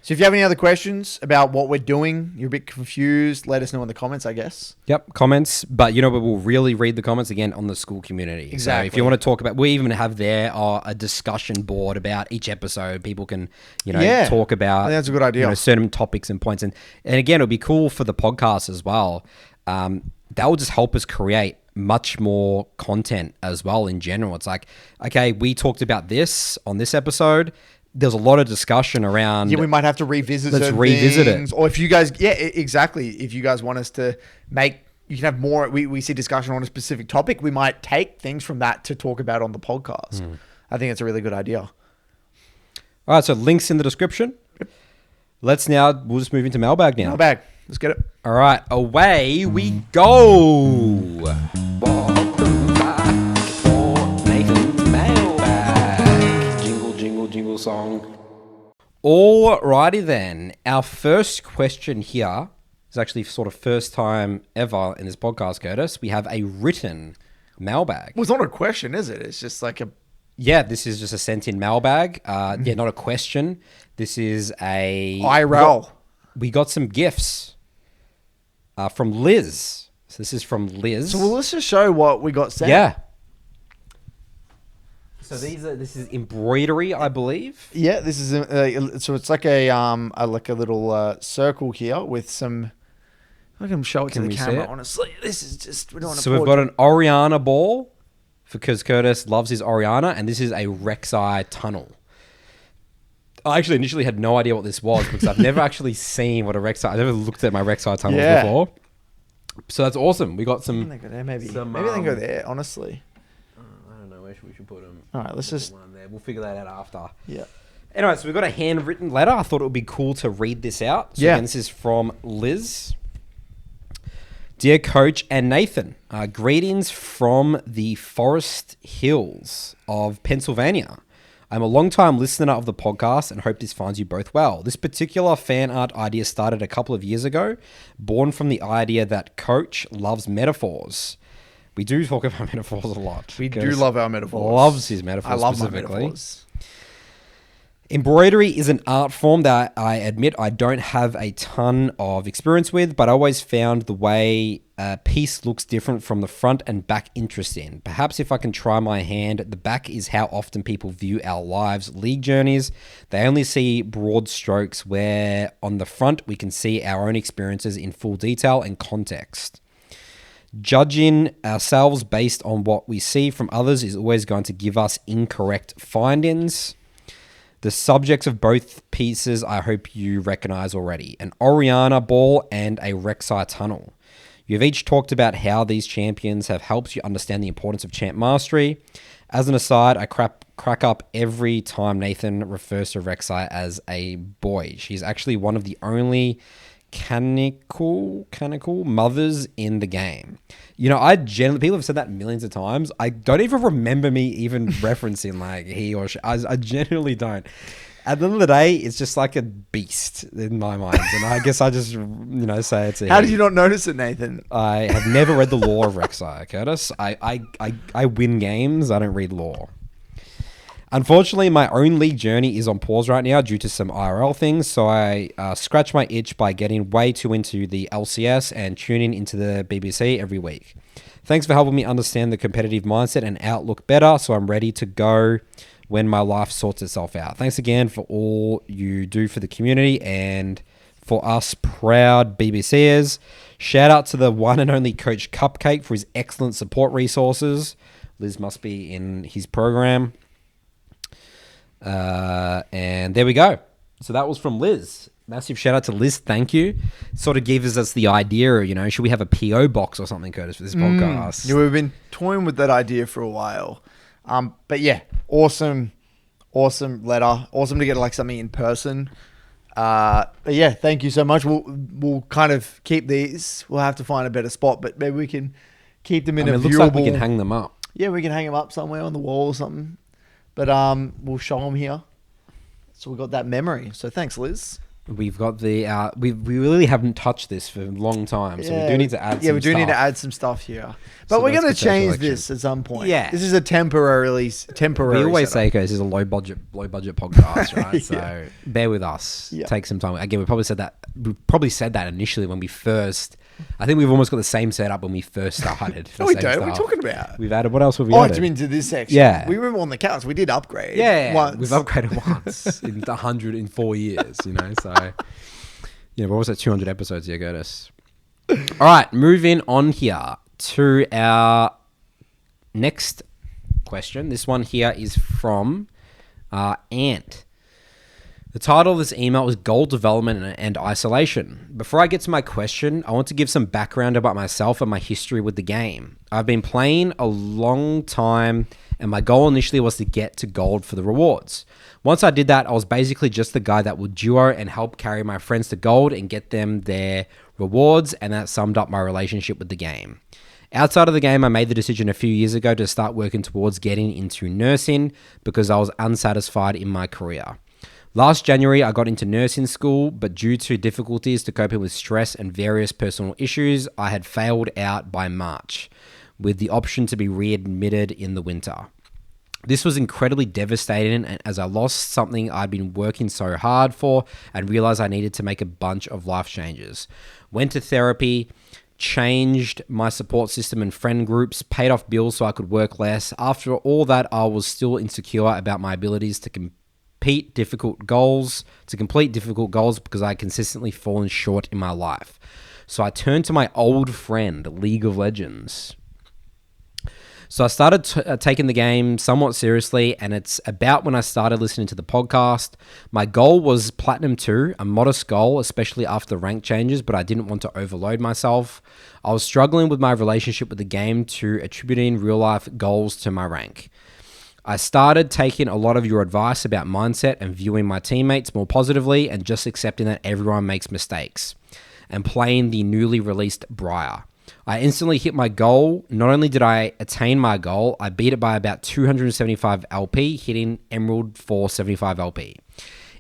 So if you have any other questions about what we're doing, you're a bit confused, let us know in the comments, I guess. Yep, comments. But, you know, we will really read the comments again on the Skool community. Exactly. So if you want to talk about, we even have there a discussion board about each episode. People can, you know, talk about, I think that's a good idea. You know, certain topics and points. And again, it'll be cool for the podcast as well. That will just help us create much more content as well in general. It's like, okay, we talked about this on this episode. There's a lot of discussion around. Yeah, we might have to revisit Let's revisit things. it. Or if you guys, exactly. If you guys want us to make, you can have more, we see discussion on a specific topic, we might take things from that to talk about on the podcast. I think it's a really good idea. All right, so links in the description. We'll just move into mailbag now. Mailbag. Let's get it. All right, away we go. Welcome back for Nathan's mailbag. Jingle, jingle, jingle song. Alrighty then. Our first question here is actually sort of first time ever in this podcast, Curtis. We have a written mailbag. Well, it's not a question, is it? It's just like a... Yeah, this is just a sent-in mailbag. Yeah, not a question. This is a... IRL. We got some gifts from Liz. So this is from Liz. So let's just show what we got sent. Yeah. So this is embroidery, I believe. Yeah, this is so it's like a little circle here with some. I can show it to the camera. Honestly, this is just. So we've got an Oriana ball, because Curtis loves his Oriana, and this is a Rek'Sai tunnel. I actually initially had no idea what this was because I've never actually seen what a Rek'Sai. I've never looked at my Rek'Sai tunnels before. So that's awesome. We got some. Maybe they can go there. Honestly. I don't know where we should put them. All right, let's just. One there. We'll figure that out after. Yeah. Anyway, so we've got a handwritten letter. I thought it would be cool to read this out. So again, this is from Liz. Dear Coach and Nathan, greetings from the Forest Hills of Pennsylvania. I'm a long-time listener of the podcast and hope this finds you both well. This particular fan art idea started a couple of years ago, born from the idea that Coach loves metaphors. We do talk about metaphors a lot. We do love our metaphors. Loves his metaphors I love specifically. my metaphors. Embroidery is an art form that I admit I don't have a ton of experience with, but I always found the way a piece looks different from the front and back interesting. Perhaps if I can try my hand, the back is how often people view our lives' league journeys. They only see broad strokes, where on the front we can see our own experiences in full detail and context. Judging ourselves based on what we see from others is always going to give us incorrect findings. The subjects of both pieces I hope you recognize already: an Oriana ball and a Rek'Sai tunnel. You've each talked about how these champions have helped you understand the importance of champ mastery. As an aside, I crack up every time Nathan refers to Rek'Sai as a boy. She's actually one of the only canonical mothers in the game. You know, people have said that millions of times. I don't even remember me even referencing like he or she. I genuinely don't. At the end of the day, it's just like a beast in my mind. And I guess I just, say it's a How did you not notice it, Nathan? I have never read the lore of Rek'Sai, Curtis. I win games. I don't read lore. Unfortunately, my own league journey is on pause right now due to some IRL things, so I scratch my itch by getting way too into the LCS and tuning into the BBC every week. Thanks for helping me understand the competitive mindset and outlook better, so I'm ready to go when my life sorts itself out. Thanks again for all you do for the community and for us proud BBCers. Shout out to the one and only Coach Cupcake for his excellent support resources. Liz must be in his program. And there we go. So that was from Liz. Massive shout out to Liz. Thank you. Sort of gives us the idea, you know, should we have a PO box or something, Curtis, for this podcast? Yeah, we've been toying with that idea for a while. But yeah, awesome letter. Awesome to get like something in person. But yeah, thank you so much. We'll kind of keep these. We'll have to find a better spot, but maybe we can keep them in a viewable. It looks like we can hang them up. Yeah, we can hang them up somewhere on the wall or something. But we'll show them here. So we got that memory. So thanks, Liz. We've got the we really haven't touched this for a long time, so we do need to add. Yeah, we do need to add some stuff here, but we're going to change this at some point. Yeah, this is a temporary. We always say, "Guys, this is a low budget podcast, right?" So bear with us. Yeah. Take some time. Again, we probably said that initially when we first. I think we've almost got the same setup when we first started. No, we don't. What are we talking about? We've added. What else have we added? Oh, you into this section? Yeah, we were on the couch. We did upgrade. Yeah, once. We've upgraded once in 104 years. You know, so yeah, what was that? 200 episodes here, Curtis. All right, moving on here to our next question. This one here is from Ant. The title of this email is Goal Development and Isolation. Before I get to my question, I want to give some background about myself and my history with the game. I've been playing a long time, and my goal initially was to get to gold for the rewards. Once I did that, I was basically just the guy that would duo and help carry my friends to gold and get them their rewards, and that summed up my relationship with the game. Outside of the game, I made the decision a few years ago to start working towards getting into nursing because I was unsatisfied in my career. Last January, I got into nursing school, but due to difficulties to coping with stress and various personal issues, I had failed out by March, with the option to be readmitted in the winter. This was incredibly devastating as I lost something I'd been working so hard for and realized I needed to make a bunch of life changes. Went to therapy, changed my support system and friend groups, paid off bills so I could work less. After all that, I was still insecure about my abilities to complete difficult goals because I had consistently fallen short in my life. So I turned to my old friend, League of Legends. So I started taking the game somewhat seriously, and it's about when I started listening to the podcast. My goal was Platinum 2, a modest goal, especially after the rank changes, but I didn't want to overload myself. I was struggling with my relationship with the game to attributing real-life goals to my rank. I started taking a lot of your advice about mindset and viewing my teammates more positively and just accepting that everyone makes mistakes, and playing the newly released Briar. I instantly hit my goal. Not only did I attain my goal, I beat it by about 275 LP, hitting Emerald 475 LP.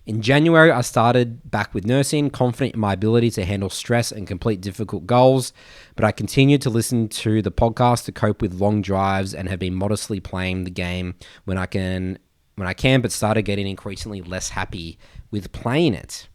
In January, I started back with nursing, confident in my ability to handle stress and complete difficult goals, but I continued to listen to the podcast to cope with long drives and have been modestly playing the game when I can, but started getting increasingly less happy with playing it.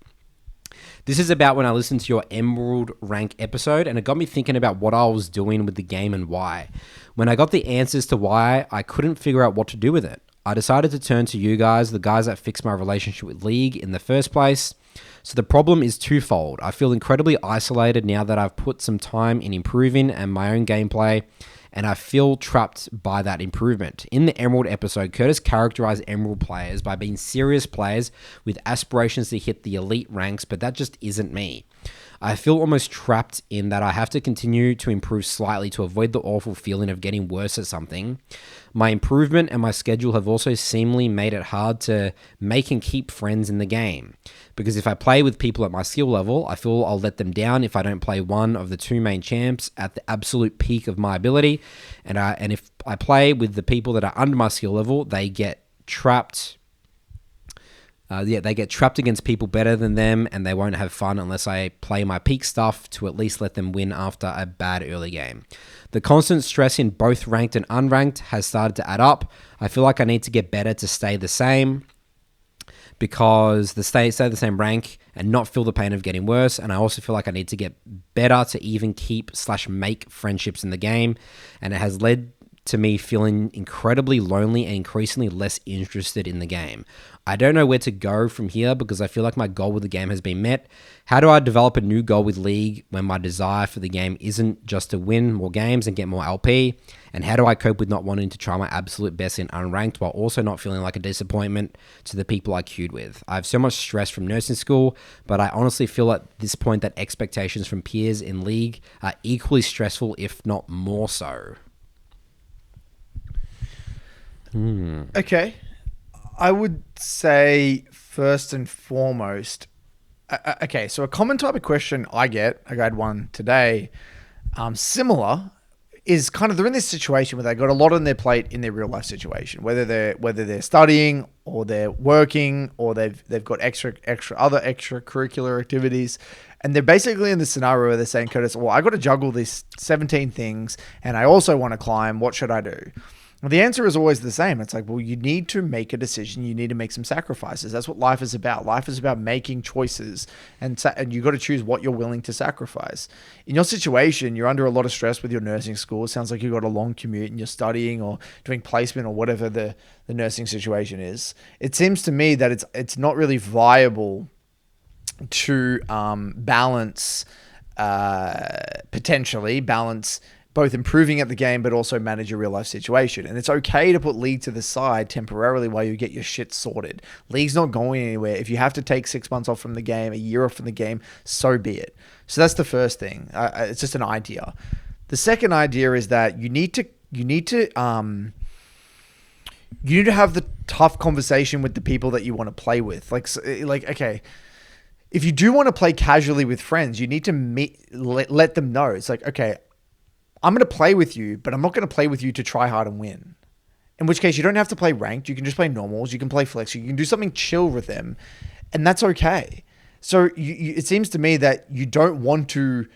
This is about when I listened to your Emerald rank episode, and it got me thinking about what I was doing with the game and why. When I got the answers to why, I couldn't figure out what to do with it. I decided to turn to you guys, the guys that fixed my relationship with League in the first place. So the problem is twofold. I feel incredibly isolated now that I've put some time in improving and my own gameplay, and I feel trapped by that improvement. In the Emerald episode, Curtis characterized Emerald players by being serious players with aspirations to hit the elite ranks, but that just isn't me. I feel almost trapped in that I have to continue to improve slightly to avoid the awful feeling of getting worse at something. My improvement and my schedule have also seemingly made it hard to make and keep friends in the game. Because if I play with people at my skill level, I feel I'll let them down if I don't play one of the two main champs at the absolute peak of my ability. And if I play with the people that are under my skill level, they get trapped. Yeah, they get trapped against people better than them, and they won't have fun unless I play my peak stuff to at least let them win after a bad early game. The constant stress in both ranked and unranked has started to add up. I feel like I need to get better to stay the same, because stay the same rank and not feel the pain of getting worse. And I also feel like I need to get better to even keep/make friendships in the game. And it has led to me feeling incredibly lonely and increasingly less interested in the game. I don't know where to go from here because I feel like my goal with the game has been met. How do I develop a new goal with League when my desire for the game isn't just to win more games and get more LP? And how do I cope with not wanting to try my absolute best in unranked while also not feeling like a disappointment to the people I queued with? I have so much stress from nursing school, but I honestly feel at this point that expectations from peers in League are equally stressful, if not more so. Okay. I would say first and foremost, okay, so a common type of question I had one today, similar, is kind of they're in this situation where they got a lot on their plate in their real life situation, whether they're studying or they're working or they've got other extracurricular activities, and they're basically in this scenario where they're saying, Curtis, well, I got to juggle these 17 things, and I also want to climb. What should I do? Well, the answer is always the same. It's like, well, you need to make a decision. You need to make some sacrifices. That's what life is about. Life is about making choices, and you got to choose what you're willing to sacrifice. In your situation, you're under a lot of stress with your nursing school. It sounds like you've got a long commute and you're studying or doing placement or whatever the nursing situation is. It seems to me that it's not really viable to potentially balance both improving at the game, but also manage your real life situation. And it's okay to put League to the side temporarily while you get your shit sorted. League's not going anywhere. If you have to take 6 months off from the game, a year off from the game, so be it. So that's the first thing. It's just an idea. The second idea is that you need to have the tough conversation with the people that you want to play with. Okay, if you do want to play casually with friends, you need to let them know. It's like, okay, I'm going to play with you, but I'm not going to play with you to try hard and win. In which case, you don't have to play ranked. You can just play normals. You can play flex. You can do something chill with them, and that's okay. So it seems to me that you don't want to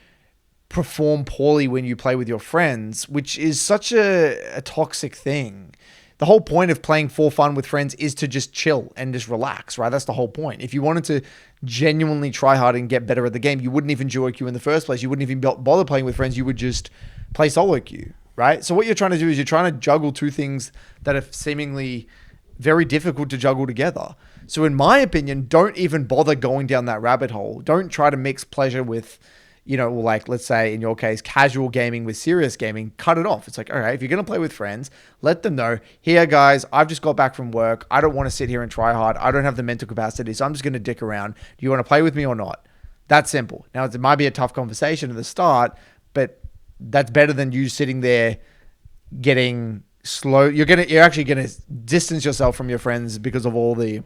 perform poorly when you play with your friends, which is such a toxic thing. The whole point of playing for fun with friends is to just chill and just relax, right? That's the whole point. If you wanted to genuinely try hard and get better at the game, you wouldn't even duo queue in the first place. You wouldn't even bother playing with friends. You would just play solo queue, right? So what you're trying to do is you're trying to juggle two things that are seemingly very difficult to juggle together. So in my opinion, don't even bother going down that rabbit hole. Don't try to mix pleasure with, like, let's say in your case, casual gaming with serious gaming. Cut it off. It's like, all right, if you're going to play with friends, let them know, here guys, I've just got back from work. I don't want to sit here and try hard. I don't have the mental capacity, so I'm just going to dick around. Do you want to play with me or not? That's simple. Now, it might be a tough conversation at the start, but that's better than you sitting there getting slow. You're actually going to distance yourself from your friends because of all the...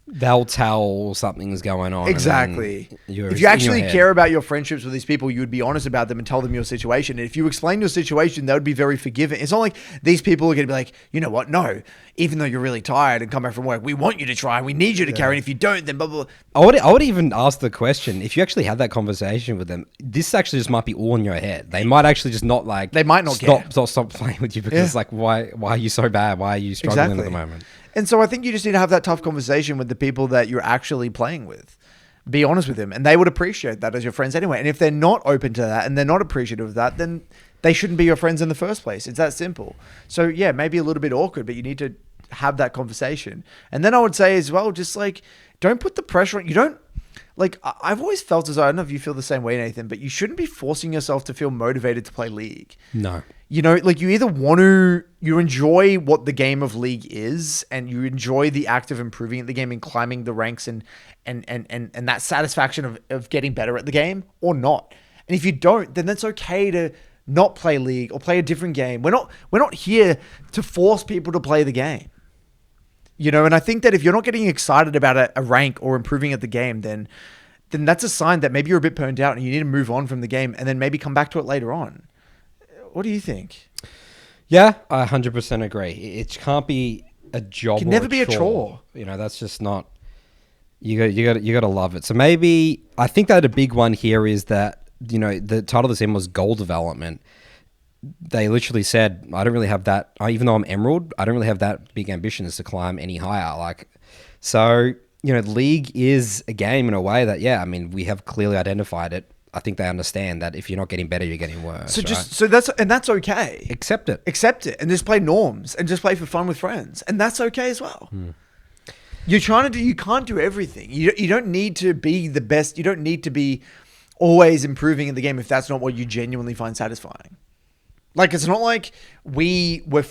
They'll tell something's going on. Exactly. If you actually care about your friendships with these people, you would be honest about them and tell them your situation. And if you explain your situation, they would be very forgiving. It's not like these people are going to be like, you know what? No, even though you're really tired and come back from work, we want you to try and we need you to carry. And if you don't, then blah, blah, blah. I would even ask the question, if you actually had that conversation with them, this actually just might be all in your head. They might actually just not like... They might not stop playing with you because like, why are you so bad? Why are you struggling at the moment? And so I think you just need to have that tough conversation with the people that you're actually playing with. Be honest with them. And they would appreciate that as your friends anyway. And if they're not open to that and they're not appreciative of that, then they shouldn't be your friends in the first place. It's that simple. So yeah, maybe a little bit awkward, but you need to have that conversation. And then I would say as well, just like, don't put the pressure on. You don't, like, I've always felt as though, I don't know if you feel the same way, Nathan, but you shouldn't be forcing yourself to feel motivated to play League. No. Like you either you enjoy what the game of League is and you enjoy the act of improving at the game and climbing the ranks and that satisfaction of getting better at the game, or not. And if you don't, then that's okay to not play League or play a different game. We're not here to force people to play the game. And I think that if you're not getting excited about a rank or improving at the game, then that's a sign that maybe you're a bit burned out and you need to move on from the game and then maybe come back to it later on. What do you think? Yeah, I 100% agree. It can't be a job. It can never be a chore. That's just not. You got to love it. So maybe I think that a big one here is that, you know, the title of this was goal development. They literally said, I don't really have that, even though I'm Emerald, I don't really have that big ambitions to climb any higher. Like, so, you know, League is a game in a way that, yeah, I mean, we have clearly identified it. I think they understand that if you're not getting better, you're getting worse. So that's okay. Accept it. Accept it and just play norms and just play for fun with friends. And that's okay as well. You're trying to do, you can't do everything. You don't need to be the best. You don't need to be always improving in the game if that's not what you genuinely find satisfying. Like, it's not like we ever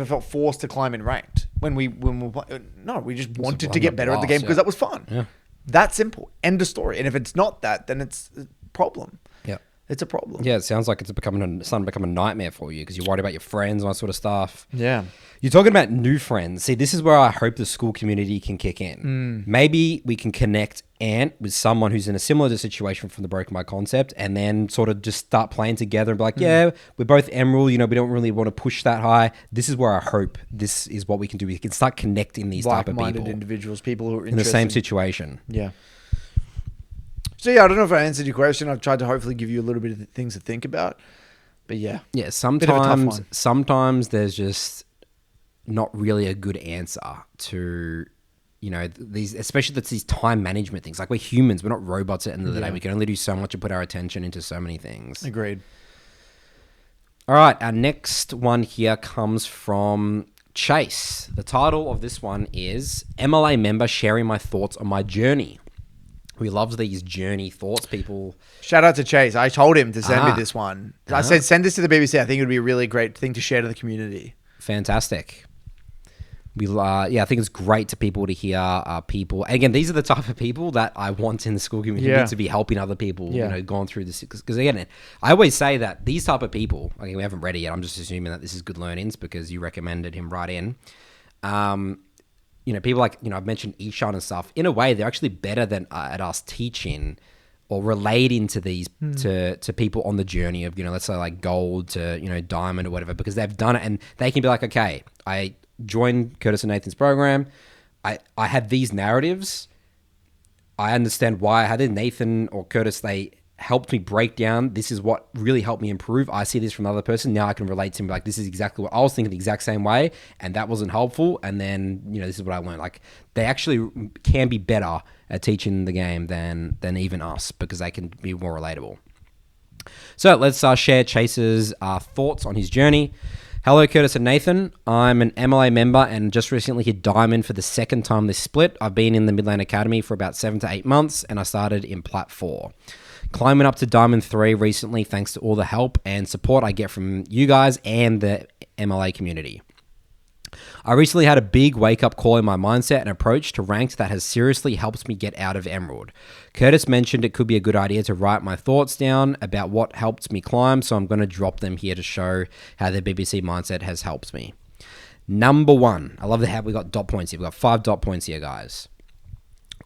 felt forced to climb in ranked when we play. No, we just wanted to get better at the game because that was fun. Yeah. That simple. End of story. And if it's not that, then it's a problem. Yeah. It's a problem. Yeah, it sounds like it's starting to become a nightmare for you because you're worried about your friends and all that sort of stuff. Yeah. You're talking about new friends. See, this is where I hope the Skool community can kick in. Maybe we can connect Ant with someone who's in a similar situation from the Broken by Concept and then sort of just start playing together and be like, yeah, we're both Emerald. You know, we don't really want to push that high. This is where I hope this is what we can do. We can start connecting these type of people. Individuals, people who are in the same situation. Yeah. So yeah, I don't know if I answered your question. I've tried to hopefully give you a little bit of things to think about. But yeah. Yeah, sometimes there's just not really a good answer to, you know, these, especially that's these time management things. Like, we're humans, we're not robots at the end of the day. We can only do so much and put our attention into so many things. Agreed. All right, our next one here comes from Chase. The title of this one is MLA Member Sharing My Thoughts on My Journey. We love these journey thoughts, people. Shout out to Chase. I told him to send me this one. I said, send this to the BBC. I think it would be a really great thing to share to the community. Fantastic. I think it's great to people to hear people. And again, these are the type of people that I want in the Skool community to be helping other people, you know, going through this. Because again, I always say that these type of people, okay, we haven't read it yet. I'm just assuming that this is good learnings because you recommended him right in. You know, people like, you know, I've mentioned Ishan and stuff. In a way, they're actually better than at us teaching or relating to these to people on the journey of, you know, let's say like gold to, you know, diamond or whatever, because they've done it and they can be like, okay, I joined Curtis and Nathan's program. I had these narratives. I understand why I had it. Nathan or Curtis, they helped me break down. This is what really helped me improve. I see this from another person. Now I can relate to him. Like, this is exactly what I was thinking the exact same way. And that wasn't helpful. And then, you know, this is what I learned. Like, they actually can be better at teaching the game than even us because they can be more relatable. So let's share Chase's thoughts on his journey. Hello, Curtis and Nathan. I'm an MLA member and just recently hit Diamond for the second time this split. I've been in the Midland Academy for about 7 to 8 months and I started in Plat 4. Climbing up to Diamond 3 recently thanks to all the help and support I get from you guys and the MLA community. I recently had a big wake-up call in my mindset and approach to ranked that has seriously helped me get out of Emerald. Curtis mentioned it could be a good idea to write my thoughts down about what helped me climb, so I'm going to drop them here to show how the BBC mindset has helped me. Number 1. I love how we got dot points here. We've got 5 dot points here, guys.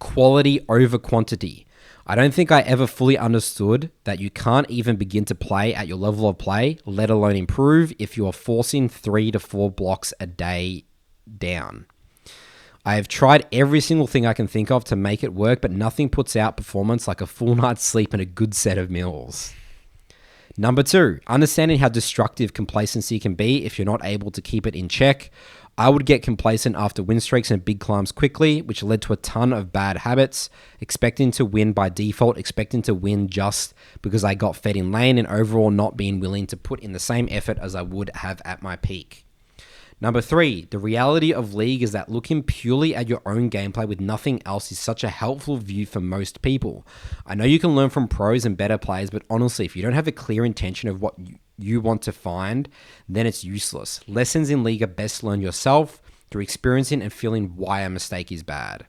Quality over quantity. I don't think I ever fully understood that you can't even begin to play at your level of play, let alone improve, if you are forcing 3 to 4 blocks a day down. I have tried every single thing I can think of to make it work, but nothing puts out performance like a full night's sleep and a good set of meals. Number 2, understanding how destructive complacency can be if you're not able to keep it in check. I would get complacent after win streaks and big climbs quickly, which led to a ton of bad habits, expecting to win by default, expecting to win just because I got fed in lane, and overall not being willing to put in the same effort as I would have at my peak. Number 3, the reality of League is that looking purely at your own gameplay with nothing else is such a helpful view for most people. I know you can learn from pros and better players, but honestly, if you don't have a clear intention of what you want to find, then it's useless. Lessons in League are best learned yourself through experiencing and feeling why a mistake is bad.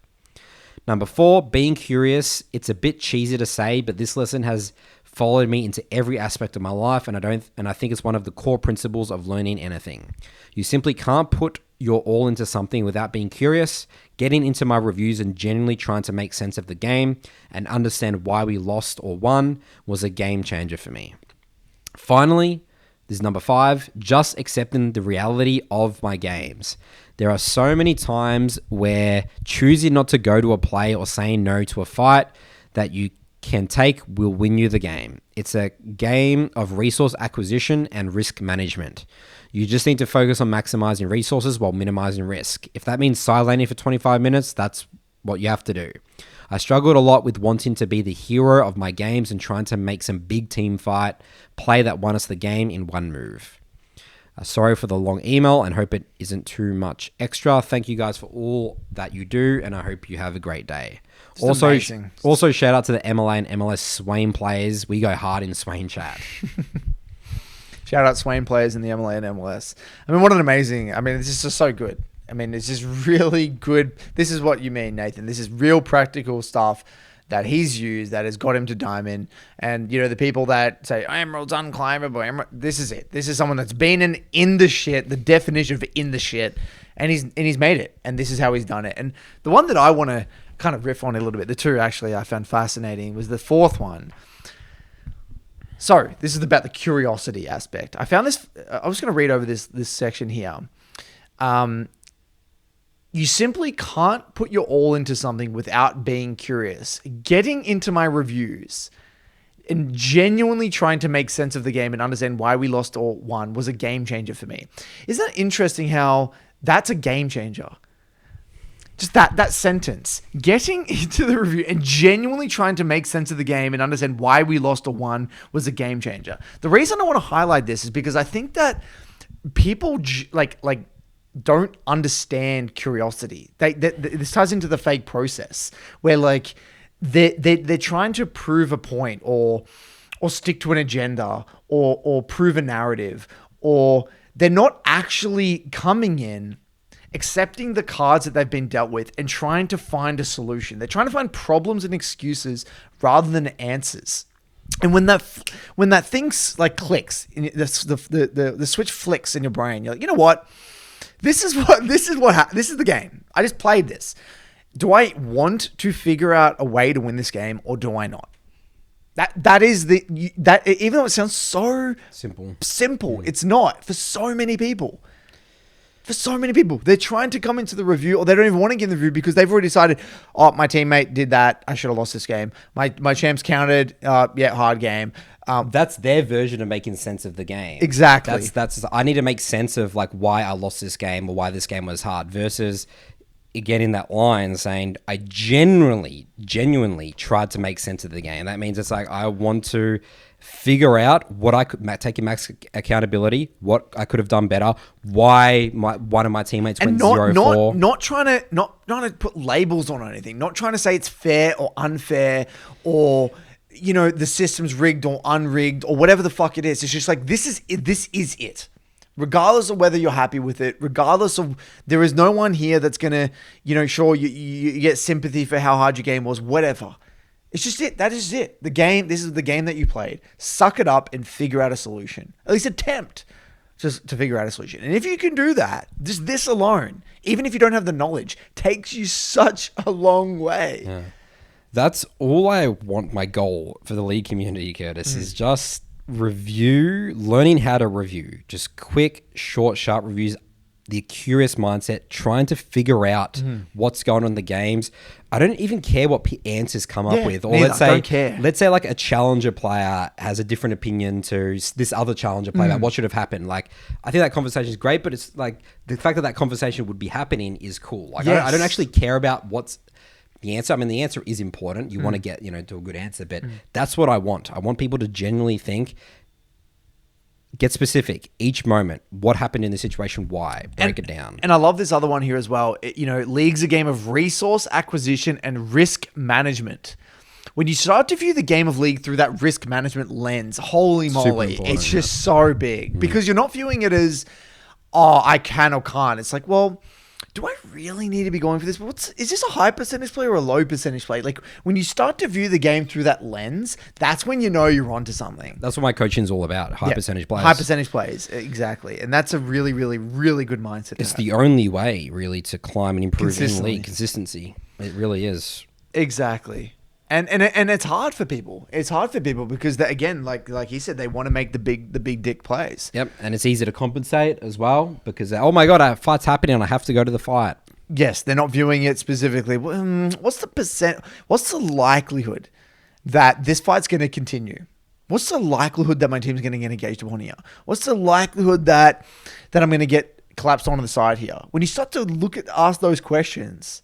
Number 4, being curious. It's a bit cheesy to say, but this lesson has followed me into every aspect of my life, and I think it's one of the core principles of learning anything. You simply can't put your all into something without being curious, getting into my reviews and genuinely trying to make sense of the game and understand why we lost or won was a game changer for me. Finally, this is number 5, just accepting the reality of my games. There are so many times where choosing not to go to a play or saying no to a fight that you can take will win you the game. It's a game of resource acquisition and risk management. You just need to focus on maximizing resources while minimizing risk. If that means side laning for 25 minutes, that's what you have to do. I struggled a lot with wanting to be the hero of my games and trying to make some big team fight play that won us the game in one move. Sorry for the long email and hope it isn't too much extra. Thank you guys for all that you do, and I hope you have a great day. Also, shout out to the MLA and MLS Swain players. We go hard in Swain chat. Shout out Swain players in the MLA and MLS. I mean, what an amazing... I mean, this is just so good. I mean, it's just really good. This is what you mean, Nathan. This is real practical stuff that he's used that has got him to diamond. And, you know, the people that say, Emerald's unclimbable, this is it. This is someone that's been in the shit, the definition of in the shit, and he's made it. And this is how he's done it. And the one that I want to kind of riff on a little bit, the two actually I found fascinating, was the fourth one. So, this is about the curiosity aspect. I found this... I was going to read over this section here. You simply can't put your all into something without being curious. Getting into my reviews and genuinely trying to make sense of the game and understand why we lost or won was a game changer for me. Isn't that interesting how that's a game changer? Just that sentence. Getting into the review and genuinely trying to make sense of the game and understand why we lost or won was a game changer. The reason I want to highlight this is because I think that people don't understand curiosity. This ties into the fake process where like they're trying to prove a point or stick to an agenda or prove a narrative, or they're not actually coming in, accepting the cards that they've been dealt with and trying to find a solution. They're trying to find problems and excuses rather than answers. And when that thing like clicks, the switch flicks in your brain, you're like, you know what? This is the game. I just played this. Do I want to figure out a way to win this game or do I not? That is even though it sounds so simple, it's not for so many people. For so many people, they're trying to come into the review or they don't even want to get in the review because they've already decided, oh, my teammate did that. I should have lost this game. My champs counted. Hard game. That's their version of making sense of the game. Exactly. That's. I need to make sense of like why I lost this game or why this game was hard versus getting that line saying I genuinely tried to make sense of the game. That means it's like I want to figure out what I could taking max accountability, what I could have done better, why one of my teammates went 0-4. Not trying to put labels on anything, not trying to say it's fair or unfair or you know the system's rigged or unrigged or whatever the fuck it is. It's just like this is it. Regardless of whether you're happy with it, regardless of there is no one here that's gonna, sure you get sympathy for how hard your game was, whatever. It's just it. That is it. The game. This is the game that you played. Suck it up and figure out a solution. At least attempt just to figure out a solution. And if you can do that, just this alone, even if you don't have the knowledge, takes you such a long way. Yeah. That's all I want. My goal for the league community, Curtis, is just learning how to review. Just quick, short, sharp reviews. The curious mindset, trying to figure out what's going on in the games. I don't even care what answers come up with. Or let's say like a challenger player has a different opinion to this other challenger player about what should have happened. Like, I think that conversation is great, but it's like the fact that conversation would be happening is cool. Like, I don't actually care about what's the answer. I mean, the answer is important. You want to get, to a good answer, but that's what I want. I want people to genuinely think, get specific each moment. What happened in the situation? Why? Break it down. And I love this other one here as well. League's a game of resource acquisition and risk management. When you start to view the game of League through that risk management lens, holy moly, it's just so big. Because you're not viewing it as, I can or can't. It's like, well, do I really need to be going for this? Is this a high percentage play or a low percentage play? Like when you start to view the game through that lens, that's when you know you're onto something. That's what my coaching is all about. High percentage plays. High percentage plays. Exactly. And that's a really, really, really good mindset. It's the only way really to climb and improve in league consistency. It really is. Exactly. And it's hard for people. It's hard for people because they, again, like he said, they want to make the big dick plays. Yep, and it's easy to compensate as well because oh my god, a fight's happening, and I have to go to the fight. Yes, they're not viewing it specifically. What's the percent? What's the likelihood that this fight's going to continue? What's the likelihood that my team's going to get engaged upon here? What's the likelihood that I'm going to get collapsed onto the side here? When you start to ask those questions,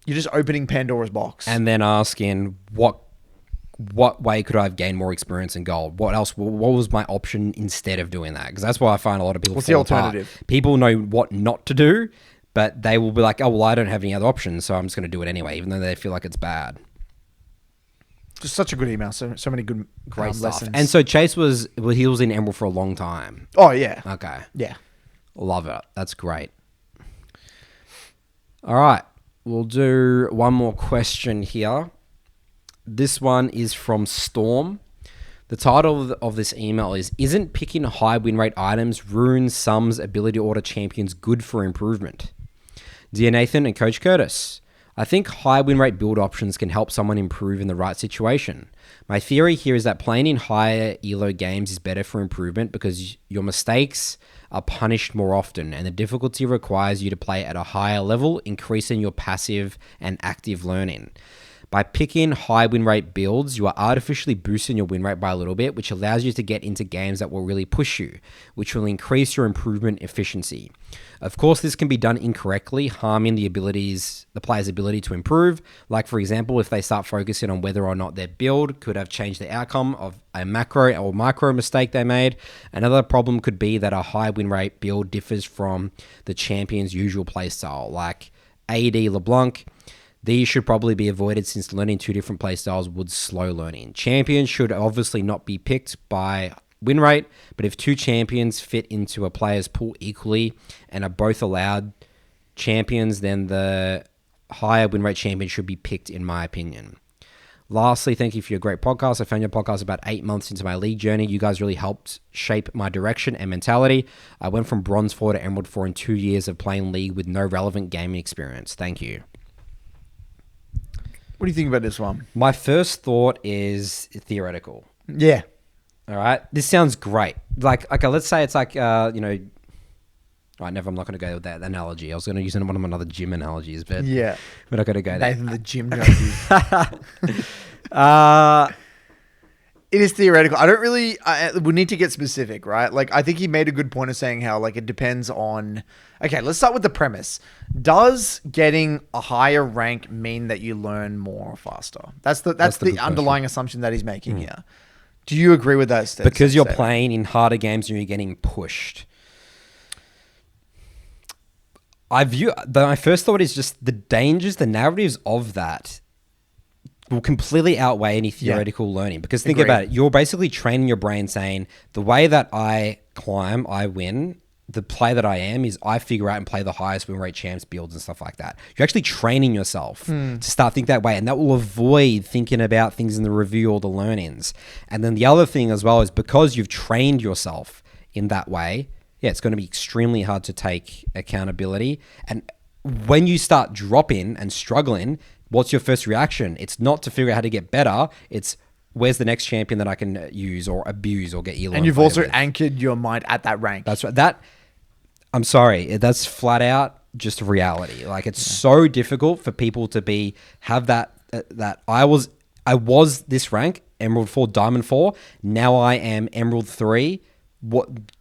you're just opening Pandora's box. And then asking what way could I have gained more experience in gold? What else? What was my option instead of doing that? Because that's why I find a lot of people. What's the alternative? Apart. People know what not to do, but they will be like, oh, well, I don't have any other options, so I'm just going to do it anyway, even though they feel like it's bad. Just such a good email. So many good great stuff. lessons. And so Chase was in Emerald for a long time. Oh, yeah. Okay. Yeah. Love it. That's great. All right. We'll do one more question here. This one is from Storm. The title of this email is, isn't picking high win rate items ruin some's ability to order champions good for improvement? Dear Nathan and Coach Curtis, I think high win rate build options can help someone improve in the right situation. My theory here is that playing in higher elo games is better for improvement because your mistakes are punished more often and the difficulty requires you to play at a higher level, increasing your passive and active learning. By picking high win rate builds, you are artificially boosting your win rate by a little bit, which allows you to get into games that will really push you, which will increase your improvement efficiency. Of course, this can be done incorrectly, harming the player's ability to improve. Like, for example, if they start focusing on whether or not their build could have changed the outcome of a macro or micro mistake they made. Another problem could be that a high win rate build differs from the champion's usual playstyle, like AD LeBlanc. These should probably be avoided since learning two different playstyles would slow learning. Champions should obviously not be picked by win rate, but if two champions fit into a player's pool equally and are both allowed champions, then the higher win rate champion should be picked, in my opinion. Lastly, thank you for your great podcast. I found your podcast about 8 months into my league journey. You guys really helped shape my direction and mentality. I went from Bronze 4 to Emerald 4 in 2 years of playing league with no relevant gaming experience. Thank you. What do you think about this one? My first thought is theoretical. Yeah. All right. This sounds great. Like, okay, let's say it's like, All right, never. I'm not going to go with that analogy. I was going to use one of my other gym analogies, but yeah, we're not going to go there. Nathan, the gym junkie. It is theoretical. I don't really. We need to get specific, right? Like, I think he made a good point of saying how, like, it depends on. Okay, let's start with the premise. Does getting a higher rank mean that you learn more or faster? That's the underlying assumption that he's making here. Do you agree with that, Steve? Because you're playing in harder games and you're getting pushed. My first thought is just the dangers, the narratives of that will completely outweigh any theoretical learning. Because think about it. You're basically training your brain saying, the way that I climb, I win. The play that I am is I figure out and play the highest win rate champs builds and stuff like that. You're actually training yourself to start thinking that way. And that will avoid thinking about things in the review or the learnings. And then the other thing as well is because you've trained yourself in that way, it's going to be extremely hard to take accountability. And when you start dropping and struggling, what's your first reaction? It's not to figure out how to get better. It's where's the next champion that I can use or abuse or get elo. And you've also anchored your mind at that rank. That's right. I'm sorry. That's flat out just reality. Like, it's so difficult for people to have that I was this rank, Emerald 4, Diamond 4. Now I am Emerald 3.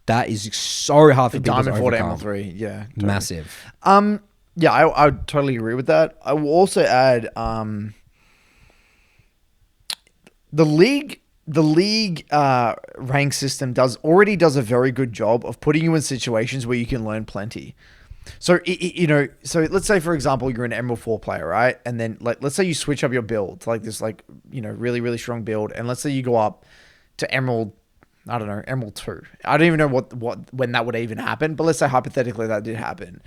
That is so hard for people to overcome. Diamond 4 to Emerald 3. Yeah. Totally. Massive. Yeah, I would totally agree with that. I will also add the league rank system already does a very good job of putting you in situations where you can learn plenty. So so let's say, for example, you're an Emerald 4 player, right? And then let's say you switch up your build to this really, really strong build, and let's say you go up to Emerald, I don't know, Emerald 2. I don't even know when that would even happen, but let's say hypothetically that did happen.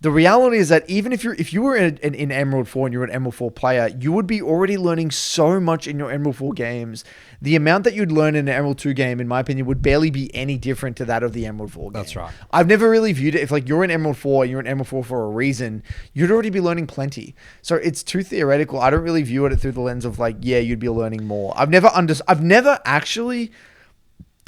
The reality is that even if you were in Emerald 4 and you're an Emerald 4 player, you would be already learning so much in your Emerald 4 games. The amount that you'd learn in an Emerald 2 game, in my opinion, would barely be any different to that of the Emerald 4 game. That's right. I've never really viewed it. If like you're in Emerald 4, you're in Emerald 4 for a reason, you'd already be learning plenty. So it's too theoretical. I don't really view it through the lens of like, yeah, you'd be learning more. I've never actually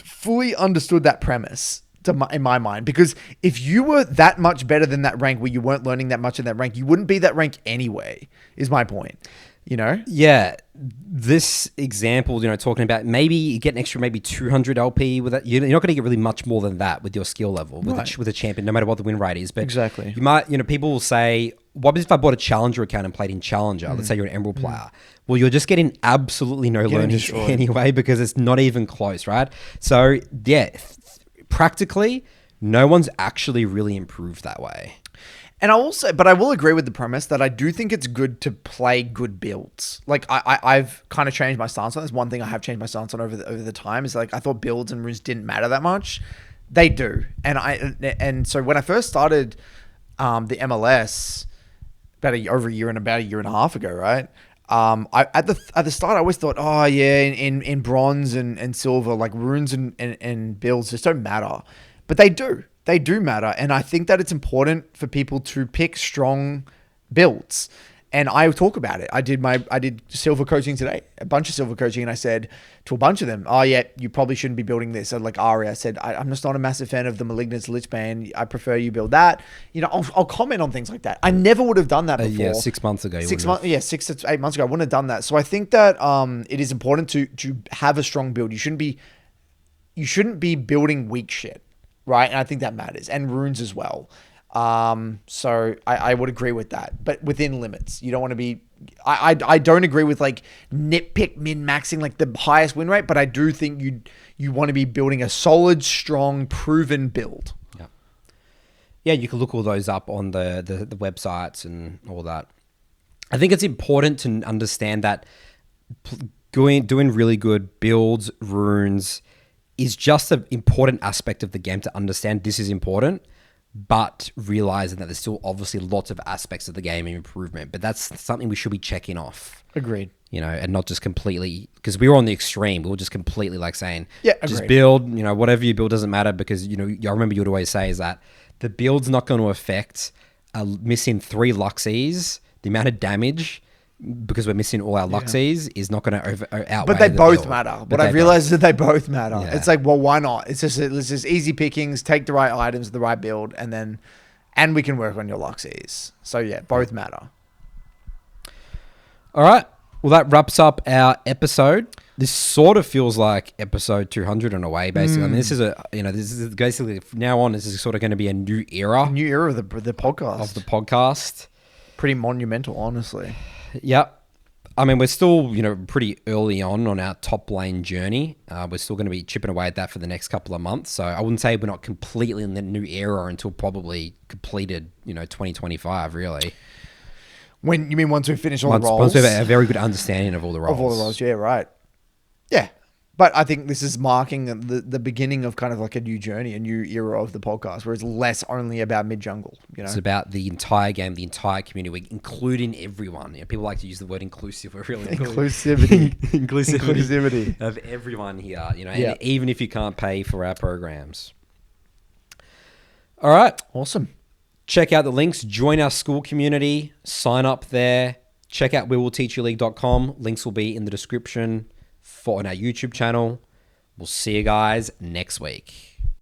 fully understood that premise in my mind, because if you were that much better than that rank where you weren't learning that much in that rank, you wouldn't be that rank anyway, is my point. You know? Yeah. This example, talking about maybe you get an extra maybe 200 LP with that. You're not going to get really much more than that with your skill level with a champion, no matter what the win rate is. But exactly. You might, people will say, what if I bought a Challenger account and played in Challenger? Let's say you're an Emerald player. Well, you're just getting absolutely no learning anyway, because it's not even close, right? So yeah, practically, no one's actually really improved that way. And I will say, but I will agree with the premise that I do think it's good to play good builds. Like I've kind of changed my stance on this. One thing I have changed my stance on over the time is like I thought builds and runes didn't matter that much. They do, and so when I first started the MLS over a year and a half ago, right? At the start, I always thought, oh yeah, in bronze and silver, like runes and builds just don't matter, but they do. They do matter, and I think that it's important for people to pick strong builds. And I talk about it. I did silver coaching today, a bunch of silver coaching, and I said to a bunch of them, "Oh yeah, you probably shouldn't be building this." So like Ari, I said, I'm just not a massive fan of the Malignance Lichbane. I prefer you build that. I'll comment on things like that. I never would have done that before. Yeah, 6 months ago. 6 months, yeah, 6 to 8 months ago, I wouldn't have done that. So I think that it is important to have a strong build. You shouldn't be building weak shit. Right. And I think that matters. And runes as well. So I would agree with that, but within limits. You don't want to be, I don't agree with like nitpick min-maxing like the highest win rate, but I do think you want to be building a solid, strong, proven build. Yeah. Yeah. You can look all those up on the websites and all that. I think it's important to understand that doing really good builds, runes, is just an important aspect of the game to understand. This is important, but realizing that there's still obviously lots of aspects of the game and improvement. But that's something we should be checking off. Agreed. And not just completely, because we were on the extreme. We were just completely like saying, yeah, just build, whatever you build doesn't matter, because, I remember you would always say is that the build's not going to affect missing 3 Luxies, the amount of damage, because we're missing all our Luxies, is not going to outweigh. But they both build. matter. What I've realized is that they both matter. Yeah. It's like, well, why not? It's just easy pickings, take the right items, the right build, and we can work on your Luxies. So yeah, both matter. All right. Well, that wraps up our episode. This sort of feels like episode 200 in a way, basically. I mean, this is basically, from now on, this is sort of going to be a new era. New era of the podcast. Of the podcast. Pretty monumental, honestly. Yeah. I mean, we're still, pretty early on our top lane journey. We're still going to be chipping away at that for the next couple of months. So I wouldn't say we're not completely in the new era until probably completed, 2025, really. Once we finish all the roles? Once we have a very good understanding of all the roles. Of all the roles, yeah, right. Yeah. But I think this is marking the beginning of kind of like a new journey, a new era of the podcast, where it's less only about mid-jungle. It's about the entire game, the entire community, including everyone. People like to use the word inclusive. We're really inclusivity of everyone here. And even if you can't pay for our programs. All right, awesome. Check out the links. Join our Skool community. Sign up there. Check out wewillteachyouleague.com. Links will be in the description on our YouTube channel. We'll see you guys next week.